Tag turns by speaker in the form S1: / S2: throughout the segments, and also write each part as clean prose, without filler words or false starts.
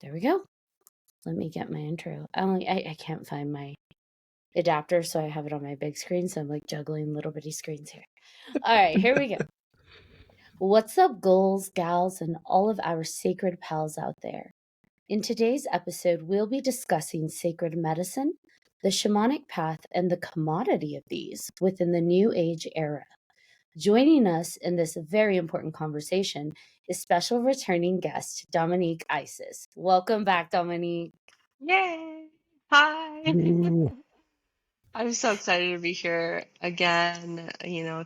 S1: There we go. Let me get my intro. I can't find my adapter, so I have it on my big screen, so I'm like juggling little bitty screens here. All right, here we go. What's up, ghouls, gals, and all of our sacred pals out there? In today's episode, we'll be discussing sacred medicine, the shamanic path, and the commodity of these within the New Age era. Joining us in this very important conversation is special returning guest, Dominique Isis. Welcome back, Dominique.
S2: Yay! Hi!
S3: Ooh.
S2: I'm so excited to be here again.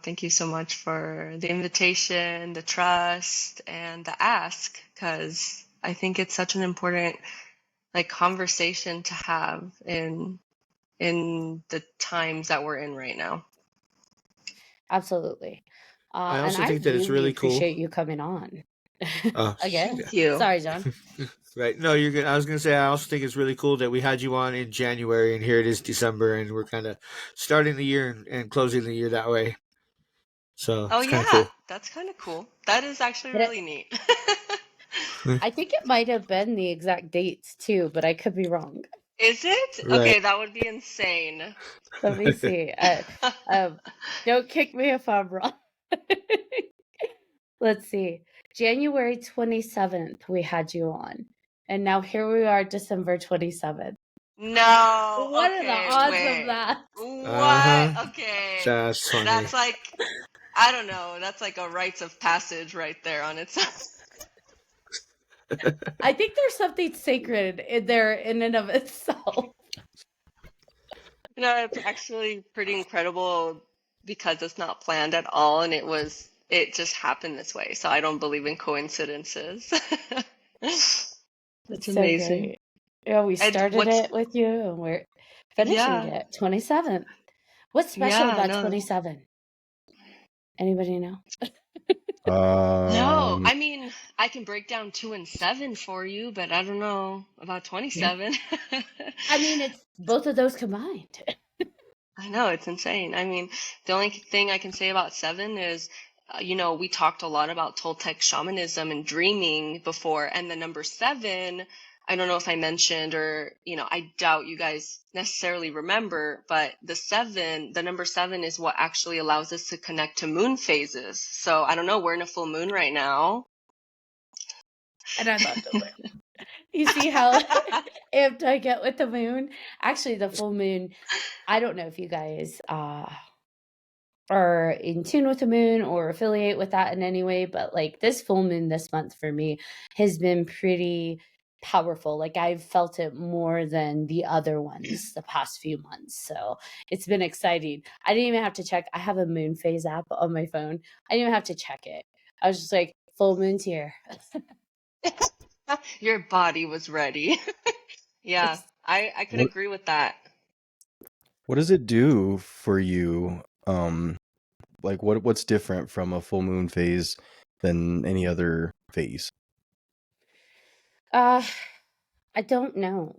S2: Thank you so much for the invitation, the trust, and the ask, because I think it's such an important conversation to have in the times that we're in right now.
S1: Absolutely.
S3: I
S1: And
S3: also
S1: I
S3: think that it's
S1: really
S3: really cool.
S1: appreciate you coming on. Again.
S2: Thank you.
S1: Sorry, John.
S3: Right. No, you're good. I was going to say, I also think it's really cool that we had you on in January and here it is December and we're kind of starting the year and closing the year that way. So
S2: Oh,
S3: it's kind of
S2: yeah,
S3: cool.
S2: that's kind of cool. That is actually
S1: But
S2: really neat.
S1: I think it might have been the exact dates too, but I could be wrong.
S2: Is it?
S3: Right.
S2: Okay, that would be insane.
S1: Let me see. Don't kick me if I'm wrong. Let's see. January 27th, we had you on. And now here we are, December 27th.
S2: No.
S1: What are the
S2: Okay,
S1: odds
S2: wait.
S1: of that?
S2: What? Okay.
S3: That's funny.
S2: That's like, I don't know. That's like a rites of passage right there on its own.
S1: I think there's something sacred in there in and of itself.
S2: It's actually pretty incredible because it's not planned at all, and it just happened this way. So I don't believe in coincidences. That's
S1: So
S2: amazing.
S1: great. Yeah, we
S2: And
S1: started it with you and we're finishing
S2: yeah,
S1: it. 27th. What's special
S2: yeah,
S1: about
S2: no.
S1: 27? Anybody know?
S2: No, I mean, I can break down 2 and 7 for you, but I don't know about 27.
S1: I mean, it's both of those combined.
S2: I know, it's insane. I mean, the only thing I can say about 7 is, we talked a lot about Toltec shamanism and dreaming before, and the number 7, I don't know if I mentioned or, I doubt you guys necessarily remember, but the number 7 is what actually allows us to connect to moon phases. So I don't know, we're in a full moon right now.
S1: And I love the moon. You see how amped I get with the moon? Actually, the full moon, I don't know if you guys are in tune with the moon or affiliate with that in any way, but like this full moon this month for me has been pretty powerful. Like I've felt it more than the other ones the past few months. So it's been exciting. I didn't even have to check. I have a moon phase app on my phone. I didn't even have to check it. I was just like, full moon's here.
S2: Your body was ready. Yeah, I could agree with that.
S4: What does it do for you? Like what's different from a full moon phase than any other phase?
S1: I don't know.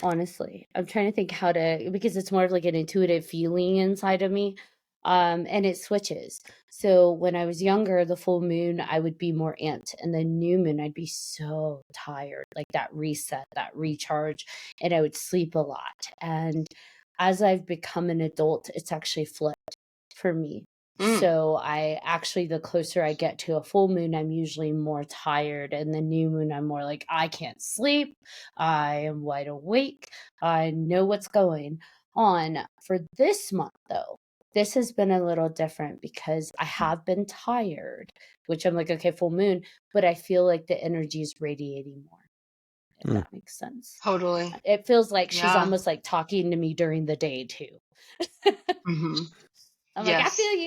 S1: Honestly, I'm trying to think how to, because it's more of like an intuitive feeling inside of me. And it switches. So when I was younger, the full moon, I would be more amped, and the new moon, I'd be so tired, like that reset, that recharge, and I would sleep a lot. And as I've become an adult, it's actually flipped for me. So I actually, the closer I get to a full moon, I'm usually more tired. And the new moon, I'm more like, I can't sleep. I am wide awake. I know what's going on. For this month, though, this has been a little different because I have been tired, which I'm like, okay, full moon, but I feel like the energy is radiating more, if that makes sense.
S2: Totally.
S1: It feels like she's
S2: Yeah.
S1: almost like talking to me during the day, too.
S2: Mm-hmm.
S1: I'm
S2: Yes,
S1: like, I feel you.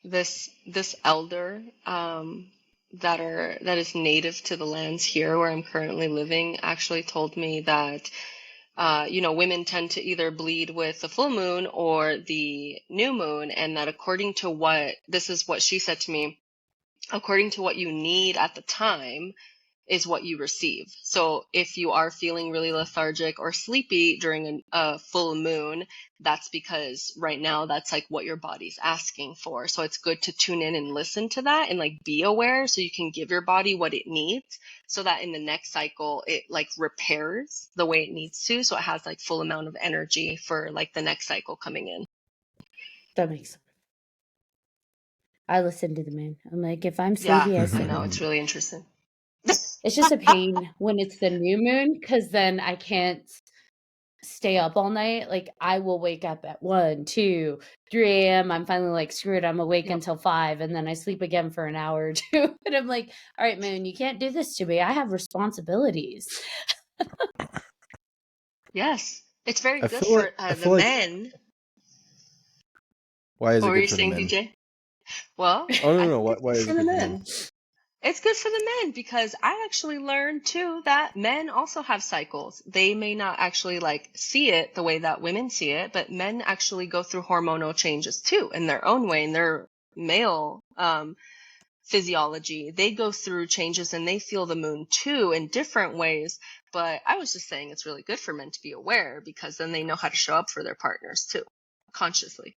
S2: Yes. This elder that is native to the lands here where I'm currently living actually told me that women tend to either bleed with the full moon or the new moon, and that this is what she said to me, according to what you need at the time, is what you receive. So if you are feeling really lethargic or sleepy during a full moon, that's because right now that's like what your body's asking for. So it's good to tune in and listen to that and like be aware so you can give your body what it needs so that in the next cycle it like repairs the way it needs to. So it has like full amount of energy for like the next cycle coming in.
S1: That makes sense. I listen to the moon. I'm like, if I'm
S2: Yeah,
S1: sleepy, I
S2: I
S1: sleep.
S2: know. It's really interesting.
S1: It's just a pain when it's the new moon because then I can't stay up all night. Like I will wake up at 1, 2, 3 a.m. I'm finally like, screw it, I'm awake
S2: Yep.
S1: until 5, and then I sleep again for an hour or two. And I'm like, all right, moon, you can't do this to me. I have responsibilities.
S2: Yes. It's very
S4: I
S2: good
S4: feel like
S2: for
S4: I
S2: the
S4: feel like
S2: men.
S4: why is
S2: What
S4: it
S2: were you
S4: good for the
S2: saying,
S4: men?
S2: DJ? Well,
S4: Oh no,
S2: I
S4: no,
S2: think it's
S4: why
S2: good
S4: is
S2: for
S4: it
S2: the
S4: good for the men?
S2: men. It's good for the men because I actually learned too that men also have cycles. They may not actually like see it the way that women see it, but men actually go through hormonal changes too in their own way, in their male physiology. They go through changes and they feel the moon too in different ways. But I was just saying it's really good for men to be aware because then they know how to show up for their partners too, consciously.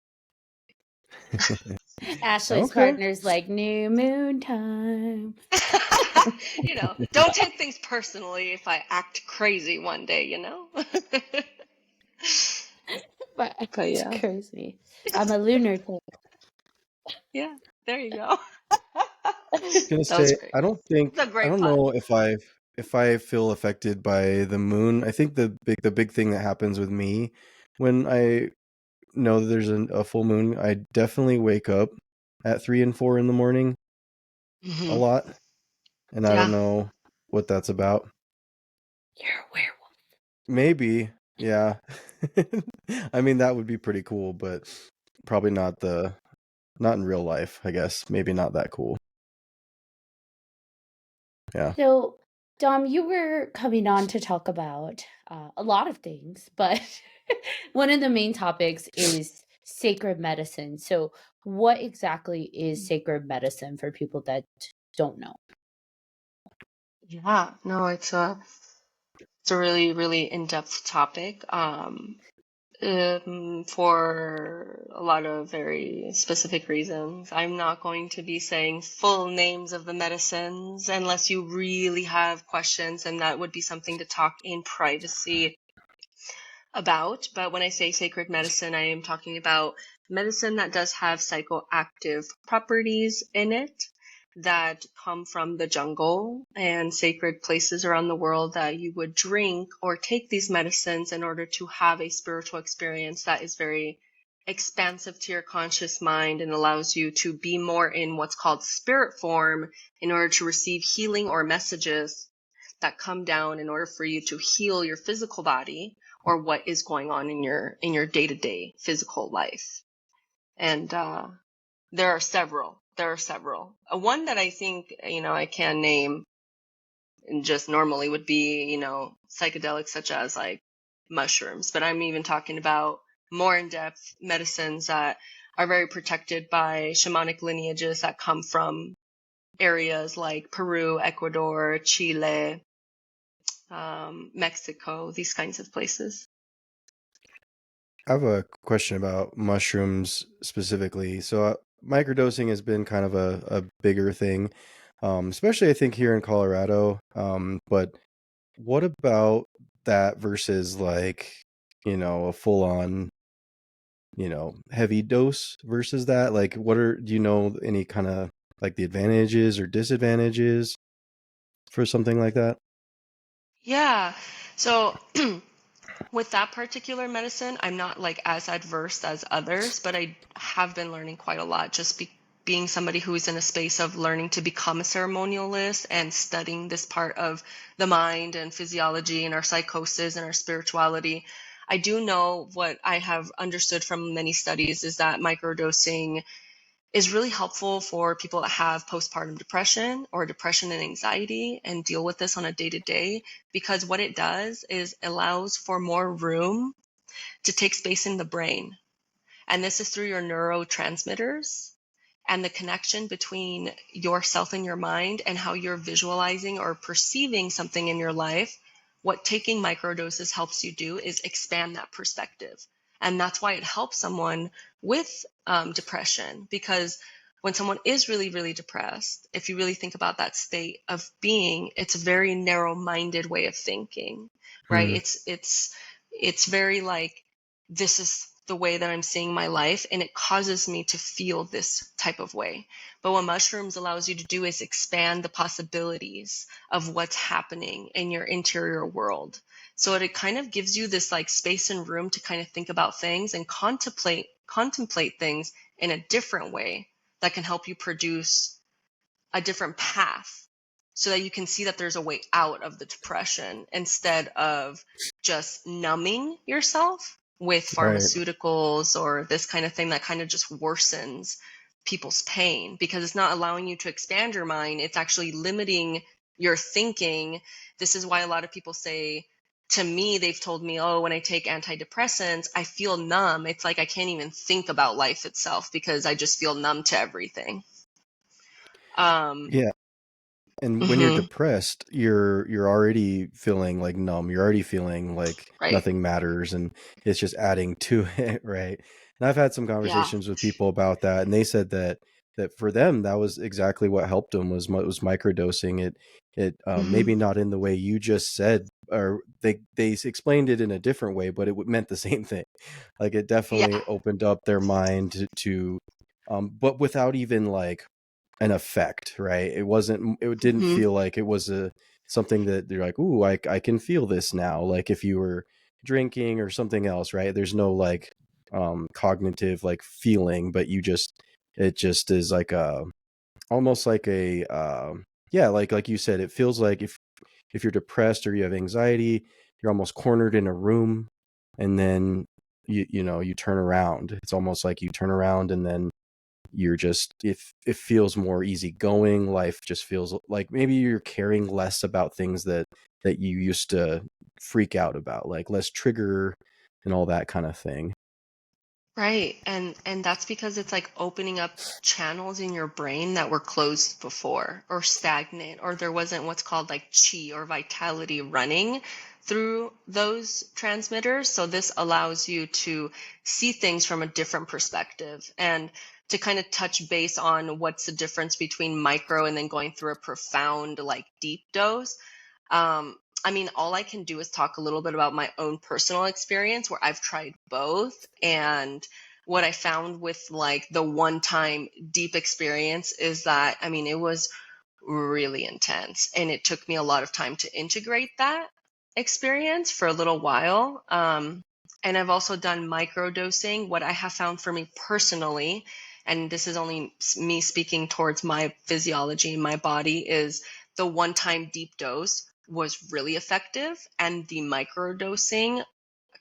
S1: Ashley's
S4: Okay.
S1: partner's like, new moon time.
S2: You know, don't take things personally if I act crazy one day, you know?
S1: But
S2: But
S1: it's
S2: yeah.
S1: crazy. I'm a lunatic.
S2: Yeah, there you go.
S4: Gonna
S2: That was
S4: say
S2: great.
S4: I
S2: It's a great
S4: don't
S2: pun.
S4: know if I feel affected by the moon. I think the big thing that happens with me when I know that there's a full moon, I definitely wake up at 3 and 4 in the morning a
S2: Hmm.
S4: lot, and I don't
S2: Yeah.
S4: know what that's about.
S1: You're a werewolf.
S4: Maybe, yeah. I mean, that would be pretty cool, but probably not in real life, I guess. Maybe not that cool. Yeah.
S1: So, Dom, you were coming on to talk about a lot of things, but one of the main topics is sacred medicine. So, what exactly is sacred medicine for people that don't know?
S2: Yeah. No, it's a really, really in-depth topic. For a lot of very specific reasons. I'm not going to be saying full names of the medicines unless you really have questions, and that would be something to talk in privacy about. But when I say sacred medicine, I am talking about medicine that does have psychoactive properties in it that come from the jungle and sacred places around the world that you would drink or take these medicines in order to have a spiritual experience that is very expansive to your conscious mind and allows you to be more in what's called spirit form in order to receive healing or messages that come down in order for you to heal your physical body or what is going on in your day-to-day physical life. And there are several. One that I think, I can name and just normally would be, psychedelics such as like mushrooms. But I'm even talking about more in-depth medicines that are very protected by shamanic lineages that come from areas like Peru, Ecuador, Chile, Mexico, these kinds of places.
S4: I have a question about mushrooms specifically. So, microdosing has been kind of a bigger thing, especially I think here in Colorado. But what about that versus like, a full on, heavy dose versus that? Like, do you know any kind of like the advantages or disadvantages for something like that?
S2: Yeah. So with that particular medicine, I'm not like as adverse as others, but I have been learning quite a lot just being somebody who is in a space of learning to become a ceremonialist and studying this part of the mind and physiology and our psychosis and our spirituality. I do know what I have understood from many studies is that microdosing is really helpful for people that have postpartum depression or depression and anxiety and deal with this on a day-to-day, because what it does is allows for more room to take space in the brain. And this is through your neurotransmitters. and the connection between yourself and your mind and how you're visualizing or perceiving something in your life, what taking microdoses helps you do is expand that perspective. And that's why it helps someone with depression, because when someone is really, really depressed, if you really think about that state of being, it's a very narrow-minded way of thinking, right? It's very like, this is the way that I'm seeing my life, and it causes me to feel this type of way. But what mushrooms allows you to do is expand the possibilities of what's happening in your interior world. So it kind of gives you this like space and room to kind of think about things and contemplate things in a different way that can help you produce a different path, so that you can see that there's a way out of the depression instead of just numbing yourself with
S4: Right.
S2: pharmaceuticals or this kind of thing that kind of just worsens people's pain, because it's not allowing you to expand your mind. It's actually limiting your thinking. This is why a lot of people say to me, they've told me, oh, when I take antidepressants, I feel numb. It's like I can't even think about life itself because I just feel numb to everything.
S4: Yeah. And when you're
S2: Mhm,
S4: depressed, you're already feeling like numb. You're already feeling like
S2: right.
S4: nothing matters, and it's just adding to it, right? And I've had some
S2: Yeah.
S4: conversations with people about that, and they said that for them that was exactly what helped them was microdosing. It
S2: Mhm.
S4: maybe not in the way you just said, or they explained it in a different way, but it meant the same thing. Like it
S2: Yeah.
S4: definitely opened up their mind to but without even like an effect, right? It didn't
S2: Mhm.
S4: feel like it was a something that you're like, ooh, I can feel this now. Like if you were drinking or something else, right? There's no like cognitive like feeling, but it just is like a almost like a yeah, like you said, it feels like if you're depressed or you have anxiety, you're almost cornered in a room, and then you turn around. It's almost like you turn around and then you're just if it feels more easygoing. Life just feels like maybe you're caring less about things that you used to freak out about, like less trigger and all that kind of thing.
S2: Right. And that's because it's like opening up channels in your brain that were closed before or stagnant, or there wasn't what's called like chi or vitality running through those transmitters. So this allows you to see things from a different perspective, and to kind of touch base on what's the difference between micro and then going through a profound like deep dose. Um, I mean, all I can do is talk a little bit about my own personal experience where I've tried both. And what I found with like the one time deep experience is that, I mean, it was really intense, and it took me a lot of time to integrate that experience for a little while. And I've also done micro dosing. What I have found for me personally, and this is only me speaking towards my physiology and my body, is the one time deep dose was really effective, and the micro dosing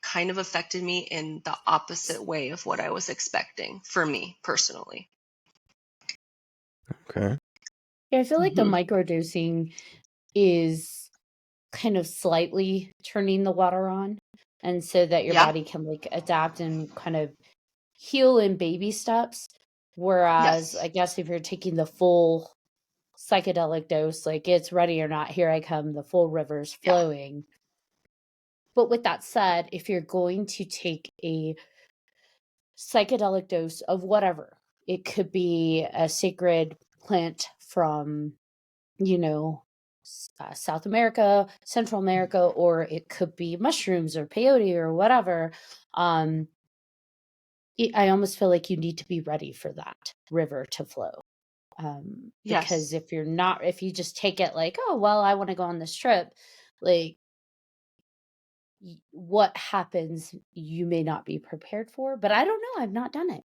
S2: kind of affected me in the opposite way of what I was expecting for me personally.
S4: Okay.
S1: Yeah, I feel like the
S2: Hmm.
S1: microdosing is kind of slightly turning the water on, and so that your
S2: Yeah.
S1: body can like adapt and kind of heal in baby steps. Whereas
S2: Yes.
S1: I guess if you're taking the full psychedelic dose, like it's ready or not, here I come, the full river's
S2: Yeah.
S1: flowing. But with that said, if you're going to take a psychedelic dose of whatever, it could be a sacred plant from, you know, South America, Central America, or it could be mushrooms or peyote or whatever. Um, I almost feel like you need to be ready for that river to flow. Because
S2: Yes.
S1: if you're not, if you just take it like, oh, well, I want to go on this trip, like what happens, you may not be prepared for. But I don't know. I've not done it.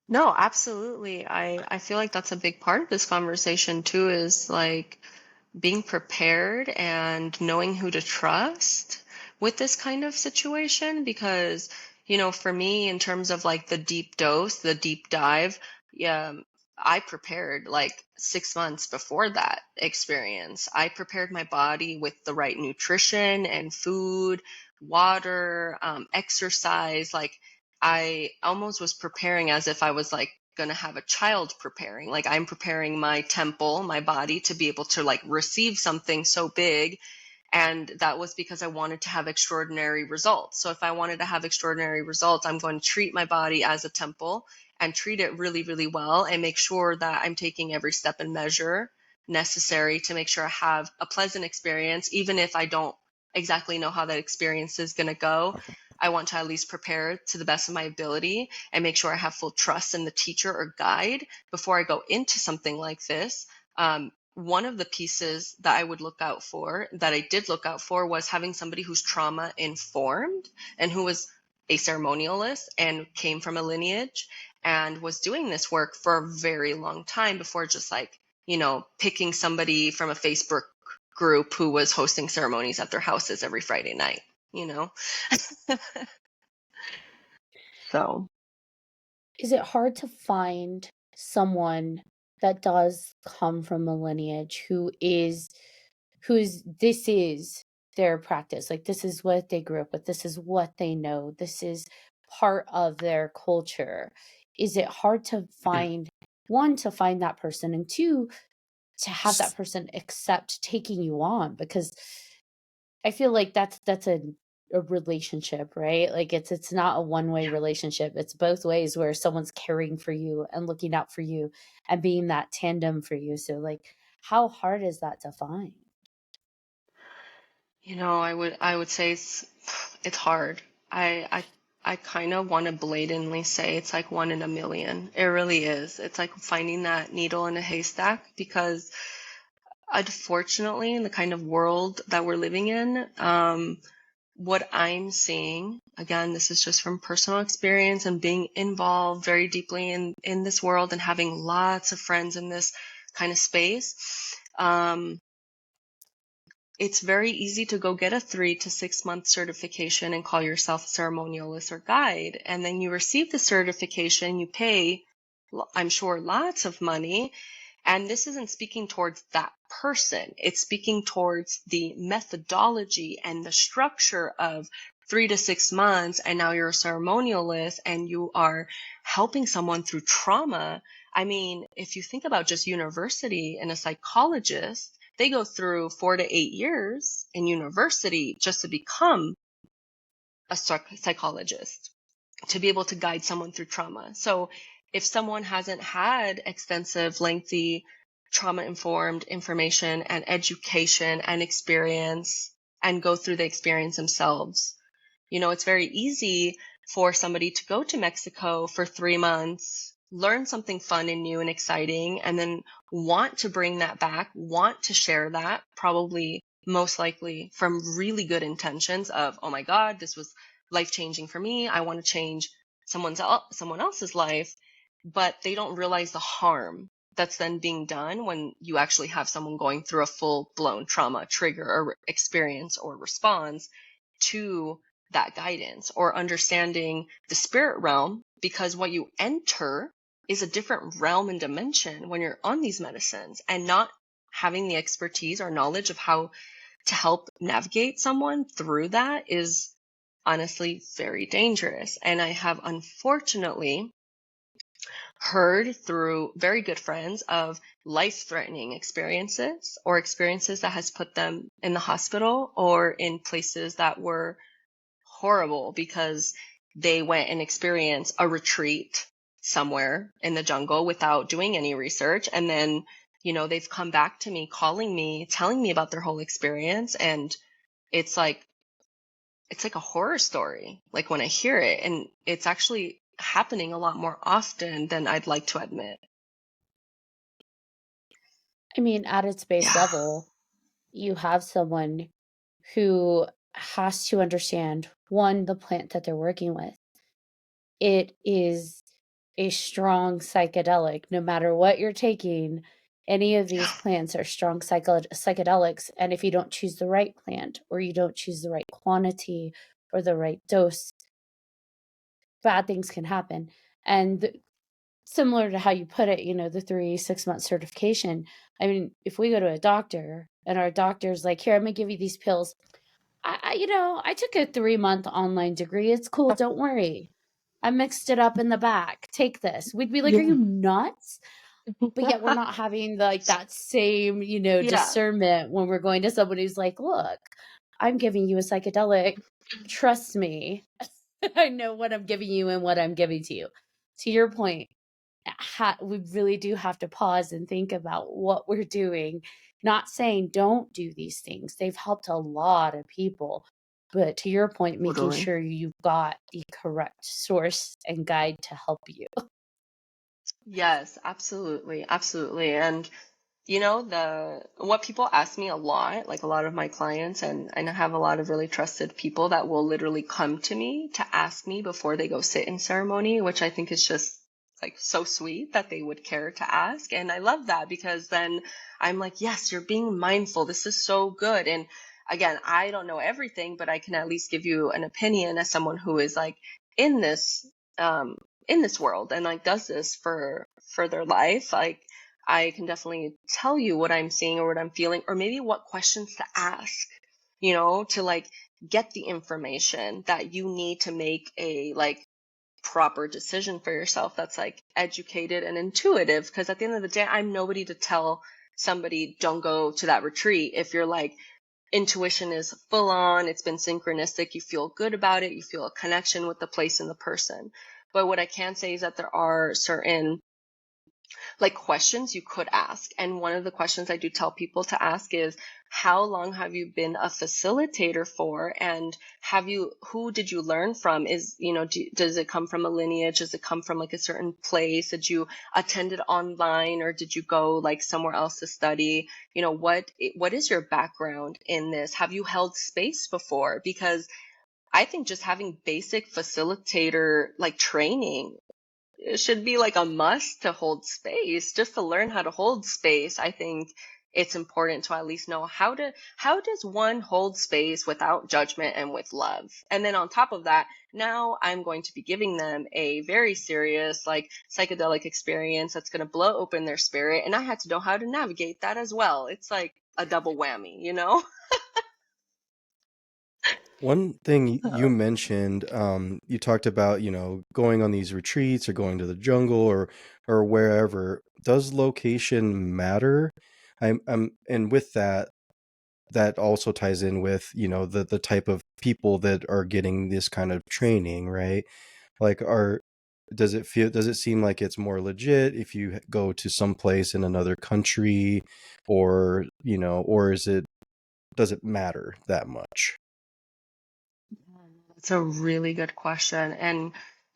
S2: No, absolutely. I feel like that's a big part of this conversation too, is like being prepared and knowing who to trust with this kind of situation. Because, for me, in terms of like the deep dose, the deep dive, yeah, I prepared like 6 months before that experience. I prepared my body with the right nutrition and food, water, exercise. Like I almost was preparing as if I was like going to have a child preparing. Like I'm preparing my temple, my body to be able to like receive something so big. And that was because I wanted to have extraordinary results. So if I wanted to have extraordinary results, I'm going to treat my body as a temple and treat it really, really well and make sure that I'm taking every step and measure necessary to make sure I have a pleasant experience, even if I don't exactly know how that experience is going to go. I want to at least prepare to the best of my ability and make sure I have full trust in the teacher or guide before I go into something like this. One of the pieces that I would look out for, that I did look out for, was having somebody who's trauma informed and who was a ceremonialist and came from a lineage and was doing this work for a very long time before just like, you know, picking somebody from a Facebook group who was hosting ceremonies at their houses every Friday night, you know? So,
S1: Is it hard to find someone that does come from a lineage who's this is their practice, like this is what they grew up with, this is what they know, this is part of their culture? Is it hard to find, one, to find that person, and two, to have that person accept taking you on? Because I feel like that's a relationship, right? Like it's not a one-way relationship. It's both ways, where someone's caring for you and looking out for you and being that tandem for you. So like, how hard is that to find?
S2: you know, I would say it's hard. I kind of want to blatantly say it's like one in a million. It really is. It's like finding that needle in a haystack, because unfortunately, in the kind of world that we're living in, what I'm seeing, again, this is just from personal experience and being involved very deeply in this world and having lots of friends in this kind of space. It's very easy to go get a 3 to 6 month certification and call yourself a ceremonialist or guide. And then you receive the certification, you pay, I'm sure, lots of money. And this isn't speaking towards that person. It's speaking towards the methodology and the structure of 3 to 6 months. And now you're a ceremonialist and you are helping someone through trauma. I mean, if you think about just university and a psychologist, they go through 4 to 8 years in university just to become a psychologist, to be able to guide someone through trauma. So if someone hasn't had extensive, lengthy, trauma-informed information and education and experience and go through the experience themselves, you know, it's very easy for somebody to go to Mexico for 3 months, learn something fun and new and exciting, and then want to bring that back, want to share that, probably most likely from really good intentions of, oh my God, this was life-changing for me. I want to change someone else's life, but they don't realize the harm that's then being done when you actually have someone going through a full-blown trauma trigger or experience or response to that guidance, or understanding the spirit realm, because what you enter is a different realm and dimension when you're on these medicines, and not having the expertise or knowledge of how to help navigate someone through that is honestly very dangerous. And I have unfortunately heard through very good friends of life-threatening experiences, or experiences that has put them in the hospital or in places that were horrible because they went and experienced a retreat somewhere in the jungle without doing any research. And then, you know, they've come back to me, calling me, telling me about their whole experience. And it's like a horror story, like when I hear it. And it's actually happening a lot more often than I'd like to admit.
S1: I mean, at its base
S2: Yeah.
S1: level, you have someone who has to understand, one, the plant that they're working with. It is a strong psychedelic. No matter what you're taking, any of these plants are strong psychedelics. And if you don't choose the right plant, or you don't choose the right quantity or the right dose, bad things can happen. And similar to how you put it, you know, the 3 6 month certification. I mean, if we go to a doctor and our doctor's like, here, I'm gonna give you these pills. I took a 3 month online degree. It's cool. Don't worry. I mixed it up in the back. Take this. We'd be like, are you nuts? But yet we're not having like that same,
S2: Yeah.
S1: discernment when we're going to somebody who's like, look, I'm giving you a psychedelic. Trust me. I know what I'm giving you and what I'm giving to you. To your point, we really do have to pause and think about what we're doing. Not saying don't do these things. They've helped a lot of people. But to your point, making
S2: Totally.
S1: sure you've got the correct source and guide to help you.
S2: Yes, absolutely. Absolutely. And what people ask me a lot, like a lot of my clients, and I have a lot of really trusted people that will literally come to me to ask me before they go sit in ceremony, which I think is just like so sweet that they would care to ask. And I love that because then I'm like, yes, you're being mindful. This is so good. And again, I don't know everything, but I can at least give you an opinion as someone who is like in this um in this world and like does this for their life. Like I can definitely tell you what I'm seeing or what I'm feeling, or maybe what questions to ask, to like get the information that you need to make a like proper decision for yourself that's like educated and intuitive. Because at the end of the day, I'm nobody to tell somebody don't go to that retreat if you're like intuition is full on, it's been synchronistic, you feel good about it, you feel a connection with the place and the person. But what I can say is that there are certain like questions you could ask. And one of the questions I do tell people to ask is, how long have you been a facilitator for? And who did you learn from? Does it come from a lineage? Does it come from like a certain place? Did you attend it online or did you go like somewhere else to study? What is your background in this? Have you held space before? Because I think just having basic facilitator like training, it should be like a must to hold space. Just to learn how to hold space, I think it's important to at least know how does one hold space without judgment and with love. And then on top of that, now I'm going to be giving them a very serious like psychedelic experience that's going to blow open their spirit, and I had to know how to navigate that as well. It's like a double whammy, you know?
S4: One thing you
S2: Oh.
S4: mentioned, you talked about, going on these retreats or going to the jungle or wherever. Does location matter? And with that, that also ties in with, the type of people that are getting this kind of training, right? Like, does it seem like it's more legit if you go to some place in another country, or, or does it matter that much?
S2: It's a really good question. And,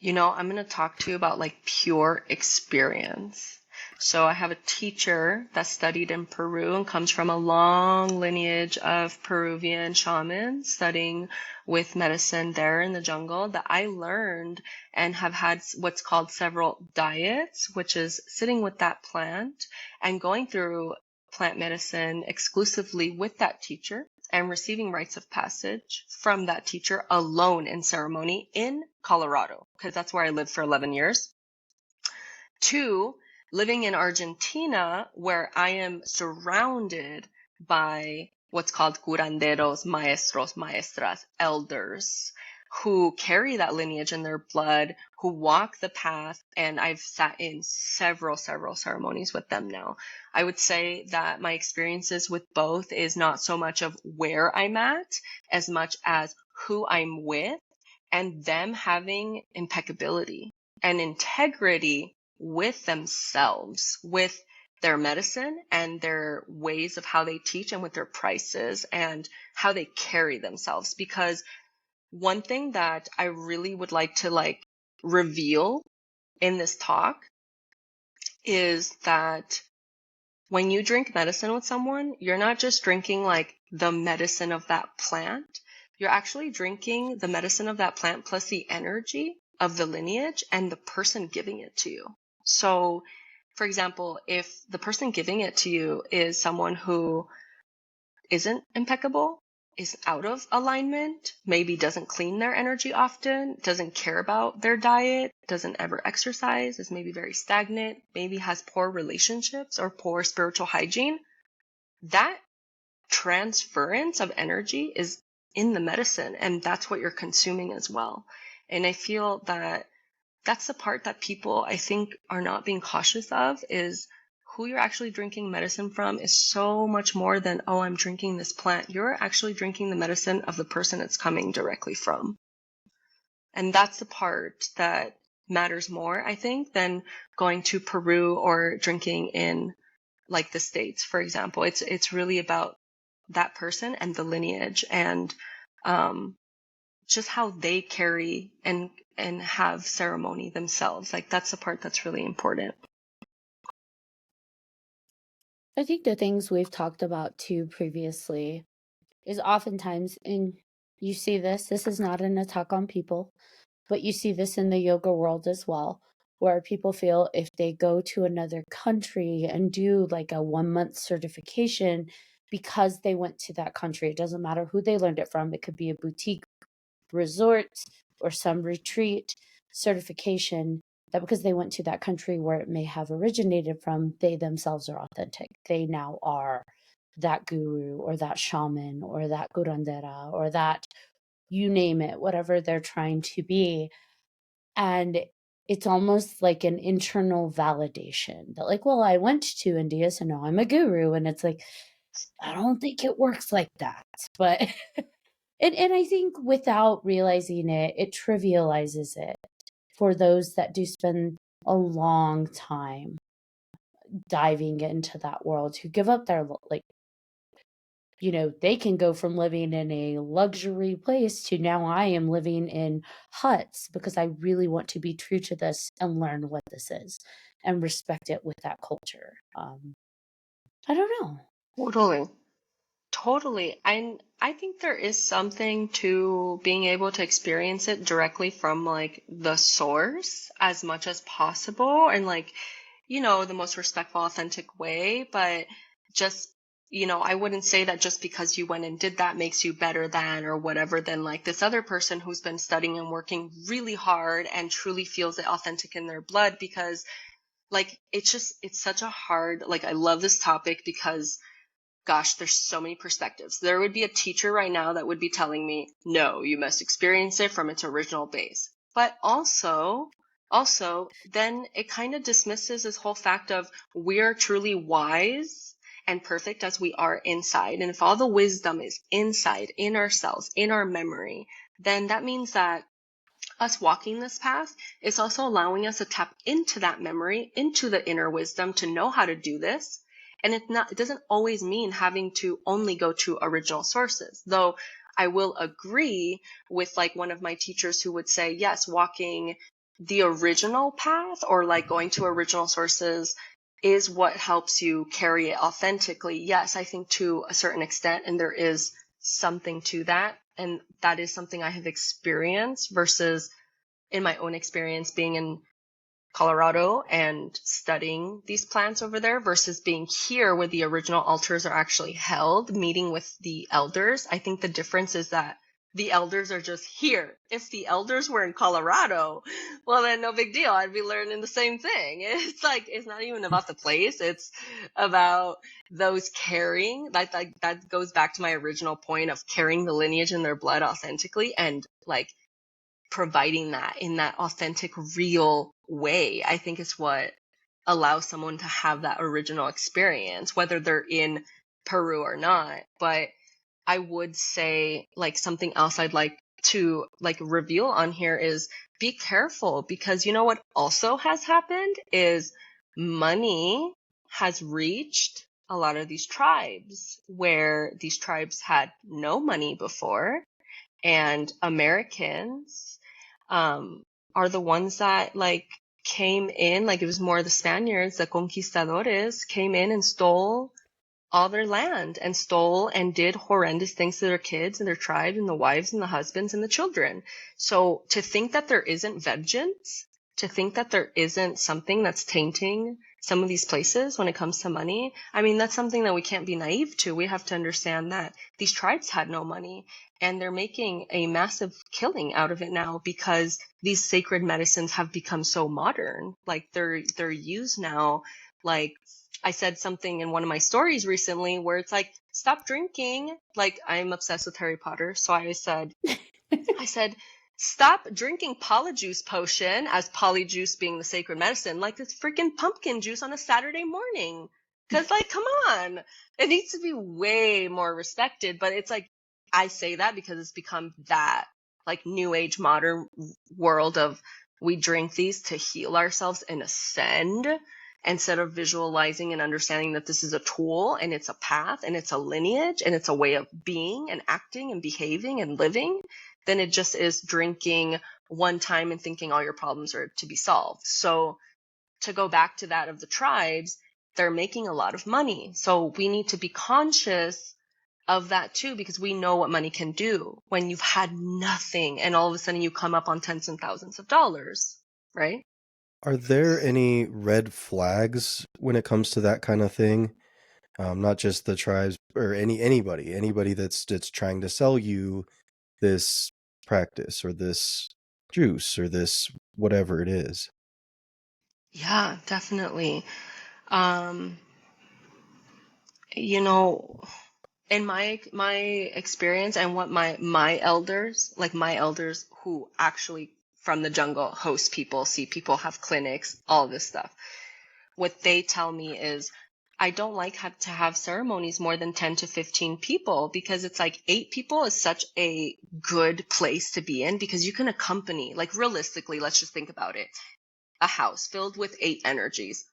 S2: I'm going to talk to you about like pure experience. So I have a teacher that studied in Peru and comes from a long lineage of Peruvian shamans studying with medicine there in the jungle, that I learned and have had what's called several diets, which is sitting with that plant and going through plant medicine exclusively with that teacher and receiving rites of passage from that teacher alone in ceremony in Colorado, because that's where I lived for 11 years. 2, living in Argentina, where I am surrounded by what's called curanderos, maestros, maestras, elders, who carry that lineage in their blood, who walk the path, and I've sat in several ceremonies with them now. I would say that my experiences with both is not so much of where I'm at, as much as who I'm with, and them having impeccability and integrity with themselves, with their medicine and their ways of how they teach, and with their prices and how they carry themselves. Because one thing that I really would like to like reveal in this talk is that when you drink medicine with someone, you're not just drinking like the medicine of that plant. You're actually drinking the medicine of that plant plus the energy of the lineage and the person giving it to you. So, for example, if the person giving it to you is someone who isn't impeccable, is out of alignment, maybe doesn't clean their energy often, doesn't care about their diet, doesn't ever exercise, is maybe very stagnant, maybe has poor relationships or poor spiritual hygiene, that transference of energy is in the medicine, and that's what you're consuming as well. And I feel that that's the part that people, I think, are not being cautious of, is who you're actually drinking medicine from is so much more than, oh, I'm drinking this plant. You're actually drinking the medicine of the person it's coming directly from. And that's the part that matters more, I think, than going to Peru or drinking in like the States, for example. It's really about that person and the lineage and just how they carry and have ceremony themselves. Like that's the part that's really important.
S1: I think the things we've talked about too previously is oftentimes, and you see this is not an attack on people, but you see this in the yoga world as well, where people feel if they go to another country and do like a 1 month certification because they went to that country, it doesn't matter who they learned it from, it could be a boutique resort or some retreat certification, that because they went to that country where it may have originated from, they themselves are authentic. They now are that guru or that shaman or that curandera or that, you name it, whatever they're trying to be. And it's almost like an internal validation that, like, well, I went to India, so now I'm a guru. And it's like, I don't think it works like that. But and I think without realizing it, it trivializes it for those that do spend a long time diving into that world, who give up their, like, they can go from living in a luxury place to now I am living in huts because I really want to be true to this and learn what this is and respect it with that culture. I don't know.
S2: Totally. And I think there is something to being able to experience it directly from like the source as much as possible and like, the most respectful, authentic way. But just, I wouldn't say that just because you went and did that makes you better than or whatever than like this other person who's been studying and working really hard and truly feels it authentic in their blood. Because like, it's such a hard, like, I love this topic because gosh, there's so many perspectives. There would be a teacher right now that would be telling me, no, you must experience it from its original base. But also, then it kind of dismisses this whole fact of we are truly wise and perfect as we are inside. And if all the wisdom is inside, in ourselves, in our memory, then that means that us walking this path is also allowing us to tap into that memory, into the inner wisdom to know how to do this. And it doesn't always mean having to only go to original sources, though I will agree with like one of my teachers who would say, yes, walking the original path or like going to original sources is what helps you carry it authentically. Yes, I think to a certain extent, and there is something to that. And that is something I have experienced versus in my own experience being in Colorado and studying these plants over there versus being here where the original altars are actually held, meeting with the elders. I think the difference is that the elders are just here. If the elders were in Colorado, well, then no big deal. I'd be learning the same thing. It's like, it's not even about the place. It's about those carrying. That goes back to my original point of carrying the lineage in their blood authentically and like providing that in that authentic, real way, I think is what allows someone to have that original experience, whether they're in Peru or not. But I would say like something else I'd like to like reveal on here is be careful, because you know what also has happened is money has reached a lot of these tribes where these tribes had no money before, and Americans are the ones that like came in, like it was more the Spaniards, the conquistadores came in and stole all their land and stole and did horrendous things to their kids and their tribes and the wives and the husbands and the children. So to think that there isn't vengeance, to think that there isn't something that's tainting some of these places when it comes to money, I mean, that's something that we can't be naive to. We have to understand that these tribes had no money and they're making a massive killing out of it now because these sacred medicines have become so modern. Like they're used now. Like I said something in one of my stories recently where it's like, stop drinking. Like I'm obsessed with Harry Potter. So I said, Stop drinking polyjuice potion, as polyjuice being the sacred medicine, like it's freaking pumpkin juice on a Saturday morning. Cause like, come on. It needs to be way more respected, but it's like, I say that because it's become that like new age modern world of we drink these to heal ourselves and ascend instead of visualizing and understanding that this is a tool and it's a path and it's a lineage and it's a way of being and acting and behaving and living, then it just is drinking one time and thinking all your problems are to be solved. So to go back to that of the tribes, they're making a lot of money. So we need to be conscious of that too, because we know what money can do when you've had nothing and all of a sudden you come up on tens and thousands of dollars, right?
S4: Are there any red flags when it comes to that kind of thing? Not just the tribes or anybody that's trying to sell you this practice or this juice or this whatever it is.
S2: Yeah, definitely. Um, you know, in my experience and what my elders, like my elders who actually from the jungle host people, see people, have clinics, all this stuff, what they tell me is I don't like to have ceremonies more than 10 to 15 people, because it's like 8 people is such a good place to be in, because you can accompany, like realistically, let's just think about it. A house filled with 8 energies.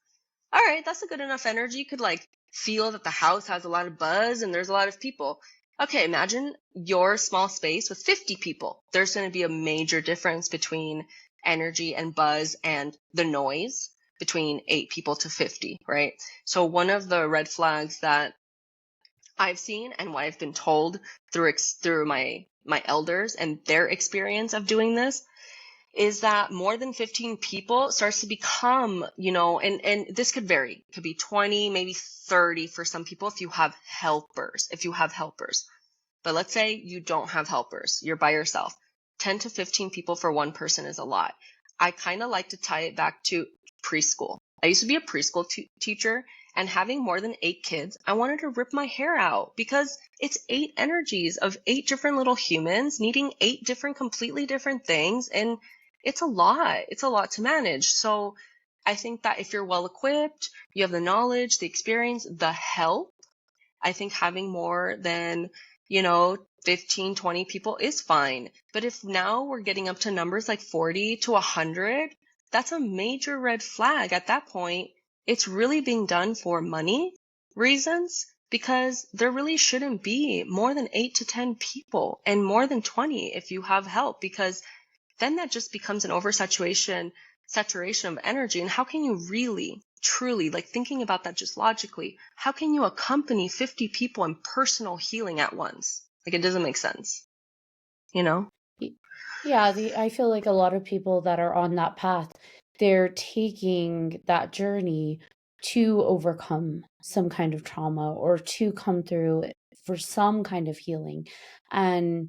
S2: All right, that's a good enough energy. You could like feel that the house has a lot of buzz and there's a lot of people. Okay, imagine your small space with 50 people. There's going to be a major difference between energy and buzz and the noise between 8 people to 50, right? So one of the red flags that I've seen and what I've been told through my elders and their experience of doing this is that more than 15 people starts to become, and this could vary. It could be 20, maybe 30 for some people if you have helpers. But let's say you don't have helpers. You're by yourself. 10 to 15 people for one person is a lot. I kind of like to tie it back to preschool. I used to be a preschool teacher, and having more than 8 kids, I wanted to rip my hair out because it's 8 energies of 8 different little humans needing 8 different, completely different things. And it's a lot. It's a lot to manage. So I think that if you're well equipped, you have the knowledge, the experience, the help, I think having more than, 15, 20 people is fine. But if now we're getting up to numbers like 40 to 100, that's a major red flag. At that point, it's really being done for money reasons, because there really shouldn't be more than 8 to 10 people and more than 20 if you have help, because then that just becomes an saturation of energy. And how can you really, truly, like thinking about that just logically, how can you accompany 50 people in personal healing at once? Like, it doesn't make sense, you know?
S1: Yeah, I feel like a lot of people that are on that path, they're taking that journey to overcome some kind of trauma or to come through for some kind of healing, and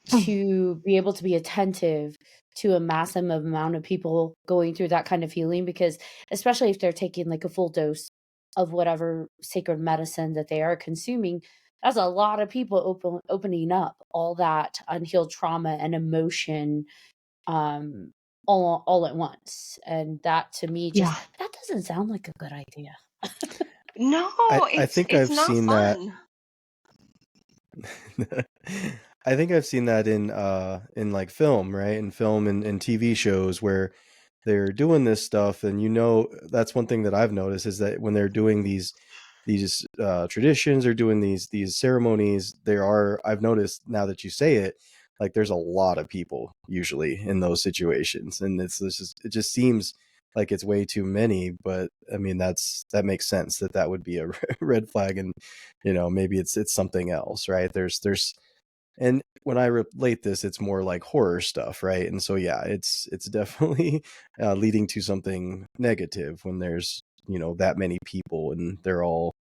S1: to be able to be attentive to a massive amount of people going through that kind of healing, because especially if they're taking like a full dose of whatever sacred medicine that they are consuming, that's a lot of people opening up all that unhealed trauma and emotion, um all at once. And that to me,
S2: Yeah.
S1: just that doesn't sound like a good idea.
S2: No,
S4: I think
S2: it's
S4: I've
S2: not
S4: seen that.
S2: fun.
S4: I think I've seen that in like film, right? In film and TV shows where they're doing this stuff, and that's one thing that I've noticed is that when they're doing these traditions or doing these ceremonies, I've noticed now that you say it, like there's a lot of people usually in those situations, and it just seems like it's way too many. But I mean that makes sense that would be a red flag, and maybe it's something else, right? There's and when I relate this, it's more like horror stuff, right? And so yeah, it's definitely leading to something negative when there's that many people and they're all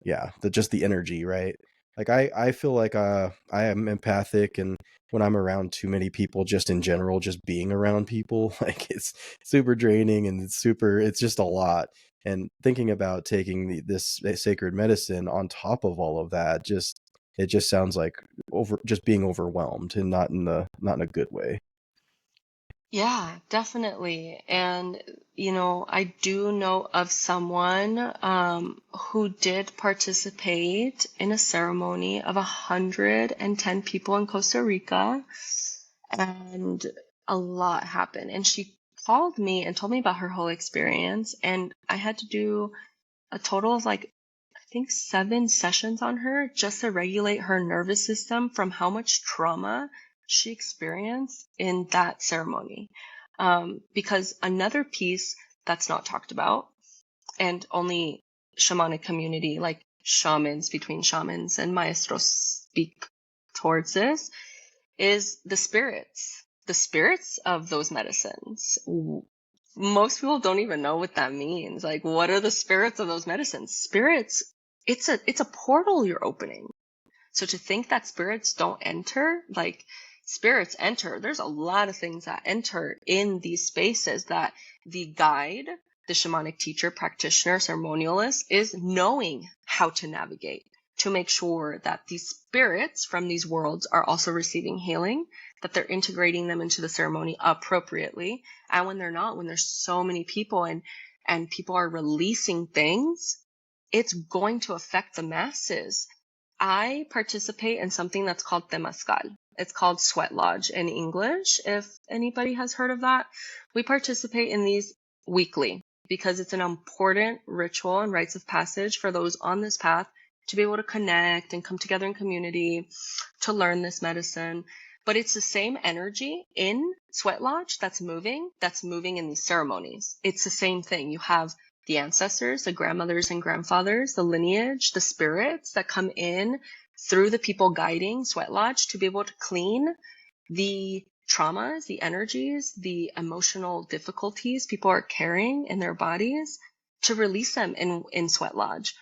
S4: yeah, just the energy, right? Like I feel like I am empathic, and when I'm around too many people, just in general, just being around people, like it's super draining, and it's just a lot. And thinking about taking this sacred medicine on top of all of that, just It just sounds like just being overwhelmed, and not in a good way.
S2: Yeah, definitely. And, I do know of someone who did participate in a ceremony of 110 people in Costa Rica, and a lot happened. And she called me and told me about her whole experience, and I had to do a total of like, I think 7 sessions on her just to regulate her nervous system from how much trauma she experienced in that ceremony. Because another piece that's not talked about, and only shamanic community, like shamans between shamans and maestros speak towards this, is the spirits. The spirits of those medicines. Most people don't even know what that means. Like, what are the spirits of those medicines? Spirits, it's a portal you're opening. So to think that spirits don't enter, like spirits enter, there's a lot of things that enter in these spaces that the guide, the shamanic teacher, practitioner, ceremonialist is knowing how to navigate to make sure that these spirits from these worlds are also receiving healing, that they're integrating them into the ceremony appropriately. And when they're not, when there's so many people and people are releasing things, it's going to affect the masses. I participate in something that's called Temazcal. It's called Sweat Lodge in English, if anybody has heard of that. We participate in these weekly because it's an important ritual and rites of passage for those on this path to be able to connect and come together in community to learn this medicine. But it's the same energy in Sweat Lodge that's moving in these ceremonies. It's the same thing. You have the ancestors, the grandmothers and grandfathers, the lineage, the spirits that come in through the people guiding Sweat Lodge to be able to clean the traumas, the energies, the emotional difficulties people are carrying in their bodies, to release them in Sweat Lodge.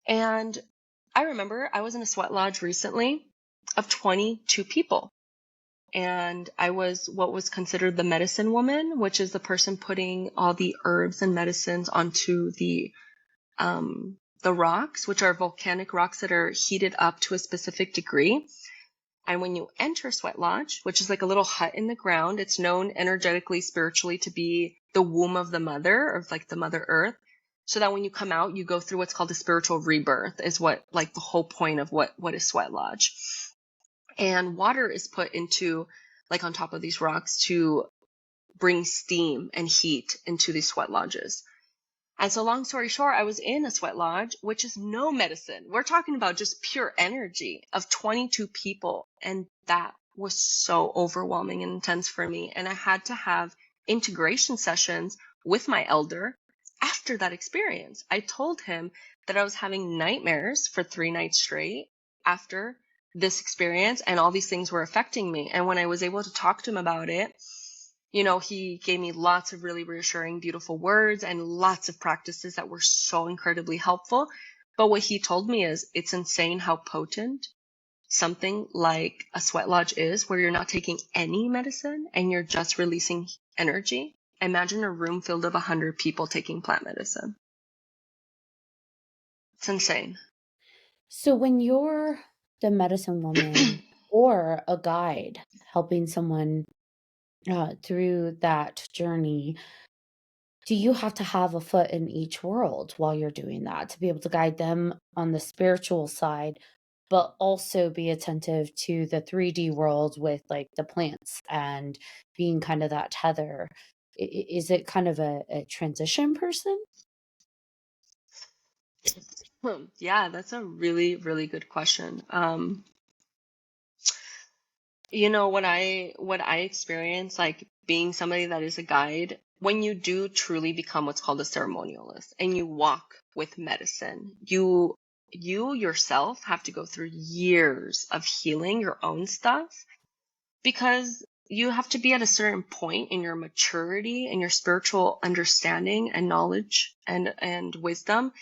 S2: And I remember I was in a Sweat Lodge recently of 22 people. And I was what was considered the medicine woman, which is the person putting all the herbs and medicines onto the rocks, which are volcanic rocks that are heated up to a specific degree. And when you enter Sweat Lodge, which is like a little hut in the ground, it's known energetically, spiritually to be the womb of the mother, or like the Mother Earth. So that when you come out, you go through what's called a spiritual rebirth, is what, like, the whole point of what is Sweat Lodge. And water is put into, like, on top of these rocks to bring steam and heat into these sweat lodges. And so, long story short, I was in a Sweat Lodge, which is no medicine. We're talking about just pure energy of 22 people. And that was so overwhelming and intense for me. And I had to have integration sessions with my elder after that experience. I told him that I was having nightmares for 3 nights straight after this experience, and all these things were affecting me. And when I was able to talk to him about it, he gave me lots of really reassuring, beautiful words and lots of practices that were so incredibly helpful. But what he told me is, it's insane how potent something like a Sweat Lodge is, where you're not taking any medicine and you're just releasing energy. Imagine a room filled of 100 people taking plant medicine. It's insane.
S1: So when you're the medicine woman or a guide helping someone through that journey, do you have to have a foot in each world while you're doing that to be able to guide them on the spiritual side, but also be attentive to the 3D world with like the plants and being kind of that tether? Is it kind of a transition person?
S2: Yeah, that's a really, really good question. What I experience, like being somebody that is a guide, when you do truly become what's called a ceremonialist and you walk with medicine, you yourself have to go through years of healing your own stuff, because you have to be at a certain point in your maturity and your spiritual understanding and knowledge and wisdom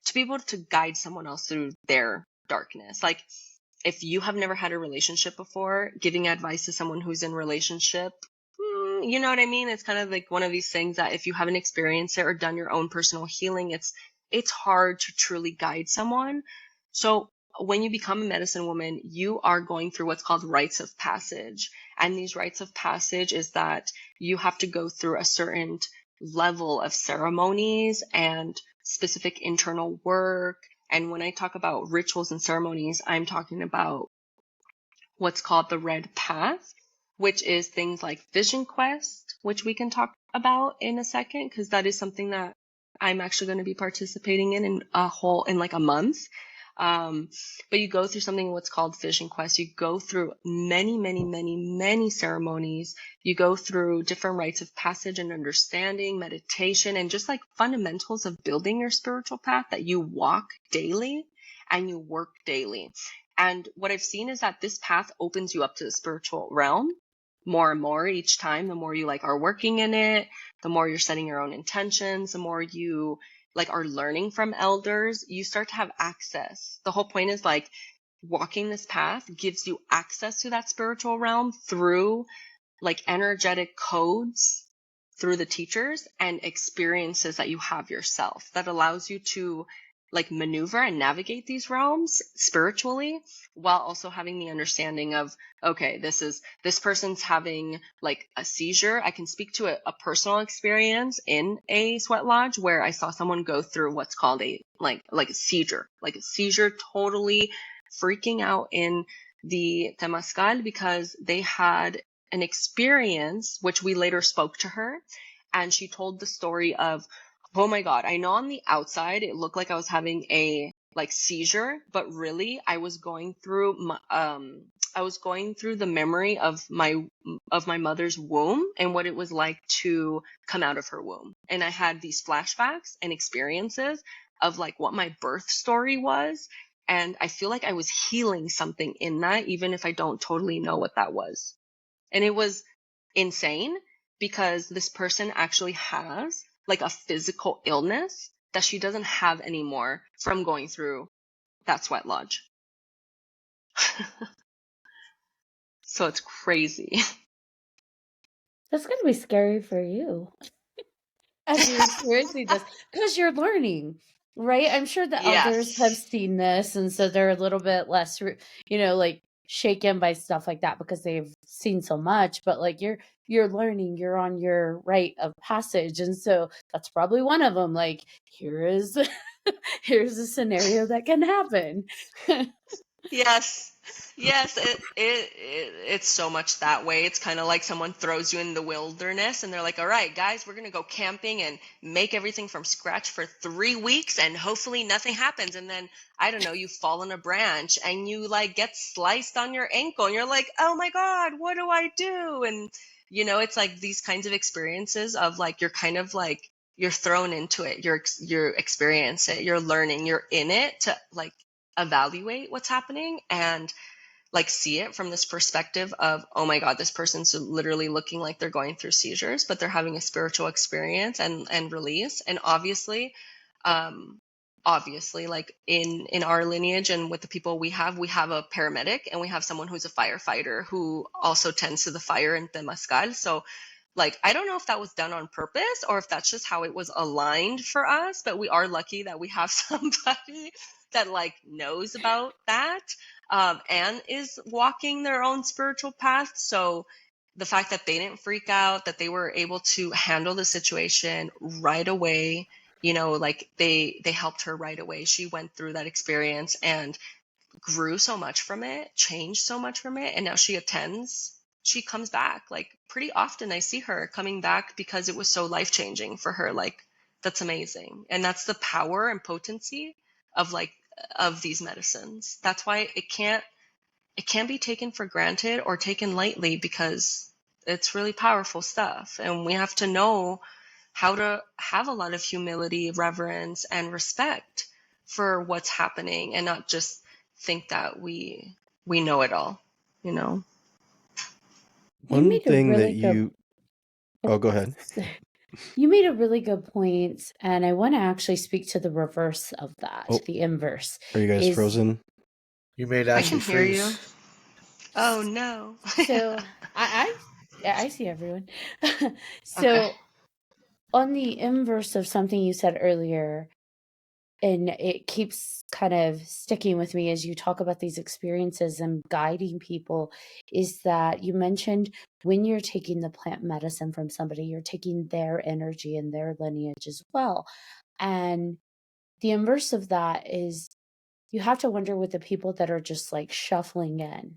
S2: to be able to guide someone else through their darkness. Like, if you have never had a relationship before, giving advice to someone who's in relationship, you know what I mean? It's kind of like one of these things that if you haven't experienced it or done your own personal healing, it's hard to truly guide someone. So when you become a medicine woman, you are going through what's called rites of passage. And these rites of passage is that you have to go through a certain level of ceremonies and specific internal work. And when I talk about rituals and ceremonies, I'm talking about what's called the red path, which is things like vision quest, which we can talk about in a second, because that is something that I'm actually going to be participating in like a month. But you go through something what's called vision quest. You go through many ceremonies. You go through different rites of passage and understanding, meditation, and just like fundamentals of building your spiritual path that you walk daily and you work daily. And what I've seen is that this path opens you up to the spiritual realm more and more each time. The more you like are working in it, the more you're setting your own intentions, the more you like are learning from elders, you start to have access. The whole point is like walking this path gives you access to that spiritual realm through like energetic codes through the teachers and experiences that you have yourself that allows you to like maneuver and navigate these realms spiritually while also having the understanding of, okay, this person's having like a seizure. I can speak to a personal experience in a sweat lodge where I saw someone go through what's called a seizure, totally freaking out in the Temascal because they had an experience, which we later spoke to her, and she told the story of, oh my God, I know on the outside it looked like I was having a like seizure, but really I was going through the memory of my mother's womb and what it was like to come out of her womb. And I had these flashbacks and experiences of like what my birth story was. And I feel like I was healing something in that, even if I don't totally know what that was. And it was insane because this person actually has like a physical illness that she doesn't have anymore from going through that sweat lodge. So it's crazy.
S1: That's gonna be scary for you as you're experiencing this because you're learning, right? I'm sure the elders have
S2: Yes.
S1: seen this, and so they're a little bit less, like shaken by stuff like that because they've seen so much. But like you're learning, you're on your rite of passage, and so that's probably one of them. Like here's here's a scenario that can happen.
S2: Yes. Yes, it's so much that way. It's kind of like someone throws you in the wilderness and they're like, "All right, guys, we're going to go camping and make everything from scratch for 3 weeks and hopefully nothing happens." And then, I don't know, you fall on a branch and you like get sliced on your ankle and you're like, "Oh my God, what do I do?" And it's like these kinds of experiences of like you're kind of like you're thrown into it. You're experience it. You're learning. You're in it to like evaluate what's happening and like see it from this perspective of, oh my God, this person's literally looking like they're going through seizures, but they're having a spiritual experience and release. And um obviously like in our lineage and with the people we have a paramedic and we have someone who's a firefighter who also tends to the fire in Temascal. So like I don't know if that was done on purpose or if that's just how it was aligned for us, but we are lucky that we have somebody that like knows about that and is walking their own spiritual path. So the fact that they didn't freak out, that they were able to handle the situation right away, like they helped her right away. She went through that experience and grew so much from it, changed so much from it, and now she comes back like pretty often. I see her coming back because it was so life-changing for her. Like that's amazing. And that's the power and potency of like of these medicines. That's why it can't be taken for granted or taken lightly because it's really powerful stuff. And we have to know how to have a lot of humility, reverence, and respect for what's happening and not just think that we know it all, you know?
S1: You
S4: One
S1: made a
S4: thing that
S1: really good
S4: you Oh, go ahead.
S1: you made a really good point, and I want to actually speak to the reverse of that.
S4: Oh,
S1: The inverse
S4: are you guys
S1: is
S4: frozen?
S3: You made
S2: I
S3: Ashley
S2: can hear you.
S3: freeze.
S2: Oh no.
S1: so I see everyone.
S2: Okay.
S1: So on the inverse of something you said earlier, and it keeps kind of sticking with me as you talk about these experiences and guiding people, is that you mentioned when you're taking the plant medicine from somebody, you're taking their energy and their lineage as well. And the inverse of that is you have to wonder with the people that are just like shuffling in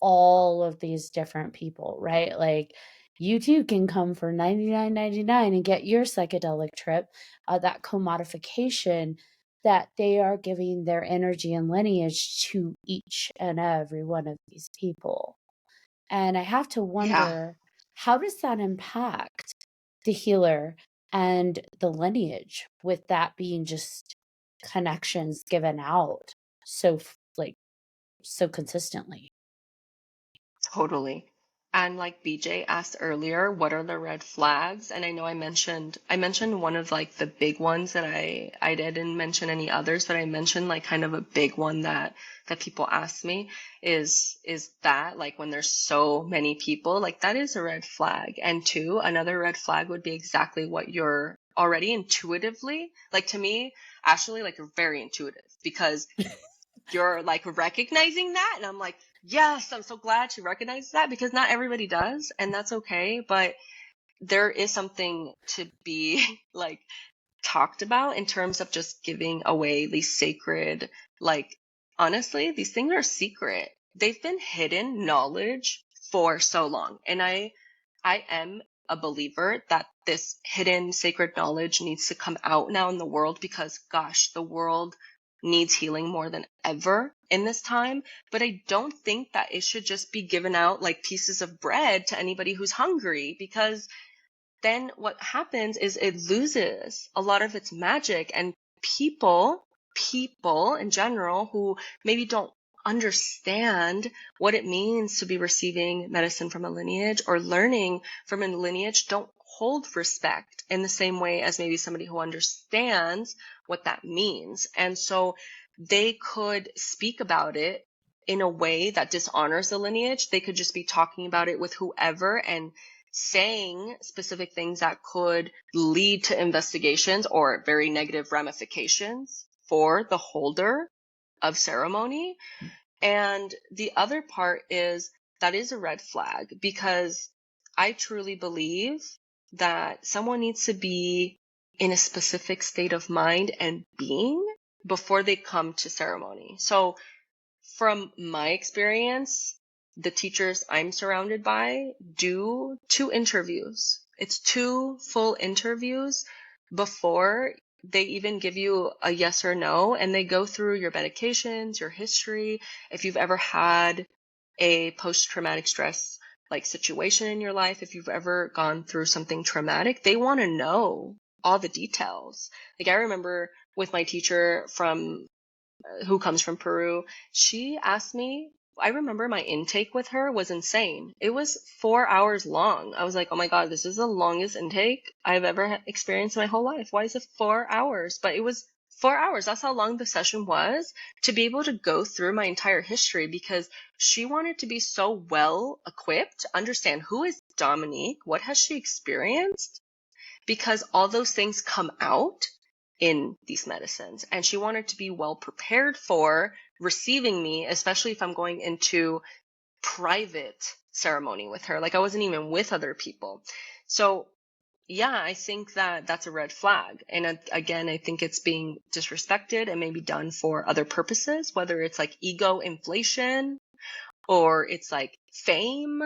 S1: all of these different people, right? Like you too can come for 99.99 and get your psychedelic trip, that commodification that they are giving their energy and lineage to each and every one of these people. And I have to
S2: Yeah,
S1: wonder, how does that impact the healer and the lineage with that being just connections given out so like so consistently?
S2: totally. And like BJ asked earlier, what are the red flags? And I know I mentioned one of like the big ones that I didn't mention any others, but I mentioned like kind of a big one that people ask me is that like when there's so many people, like that is a red flag. And two, another red flag would be exactly what you're already intuitively, like to me, Ashley, like you're very intuitive because you're like recognizing that, and I'm like, yes, I'm so glad she recognized that, because not everybody does, and that's okay. But there is something to be like talked about in terms of just giving away these sacred, like, honestly, these things are secret. They've been hidden knowledge for so long, and I am a believer that this hidden sacred knowledge needs to come out now in the world, because gosh, the world needs healing more than ever in this time. But I don't think that it should just be given out like pieces of bread to anybody who's hungry, because then what happens is it loses a lot of its magic, and people in general who maybe don't understand what it means to be receiving medicine from a lineage or learning from a lineage don't hold respect in the same way as maybe somebody who understands what that means. And so they could speak about it in a way that dishonors the lineage. They could just be talking about it with whoever and saying specific things that could lead to investigations or very negative ramifications for the holder of ceremony. And the other part is that is a red flag, because I truly believe that someone needs to be in a specific state of mind and being before they come to ceremony. So from my experience, the teachers I'm surrounded by do 2 interviews. It's 2 full interviews before they even give you a yes or no, and they go through your medications, your history, if you've ever had a post-traumatic stress like situation in your life, if you've ever gone through something traumatic, they want to know all the details. Like I remember with my teacher from who comes from Peru, she asked me, I remember my intake with her was insane. It was 4 hours long. I was like, oh my God, this is the longest intake I've ever experienced in my whole life. Why is it 4 hours? But it was 4 hours. That's how long the session was, to be able to go through my entire history, because she wanted to be so well equipped to understand, who is Dominique? What has she experienced? Because all those things come out in these medicines. And she wanted to be well prepared for receiving me, especially if I'm going into private ceremony with her. Like I wasn't even with other people. So yeah, I think that that's a red flag. And again, I think it's being disrespected and maybe done for other purposes, whether it's like ego inflation or it's like fame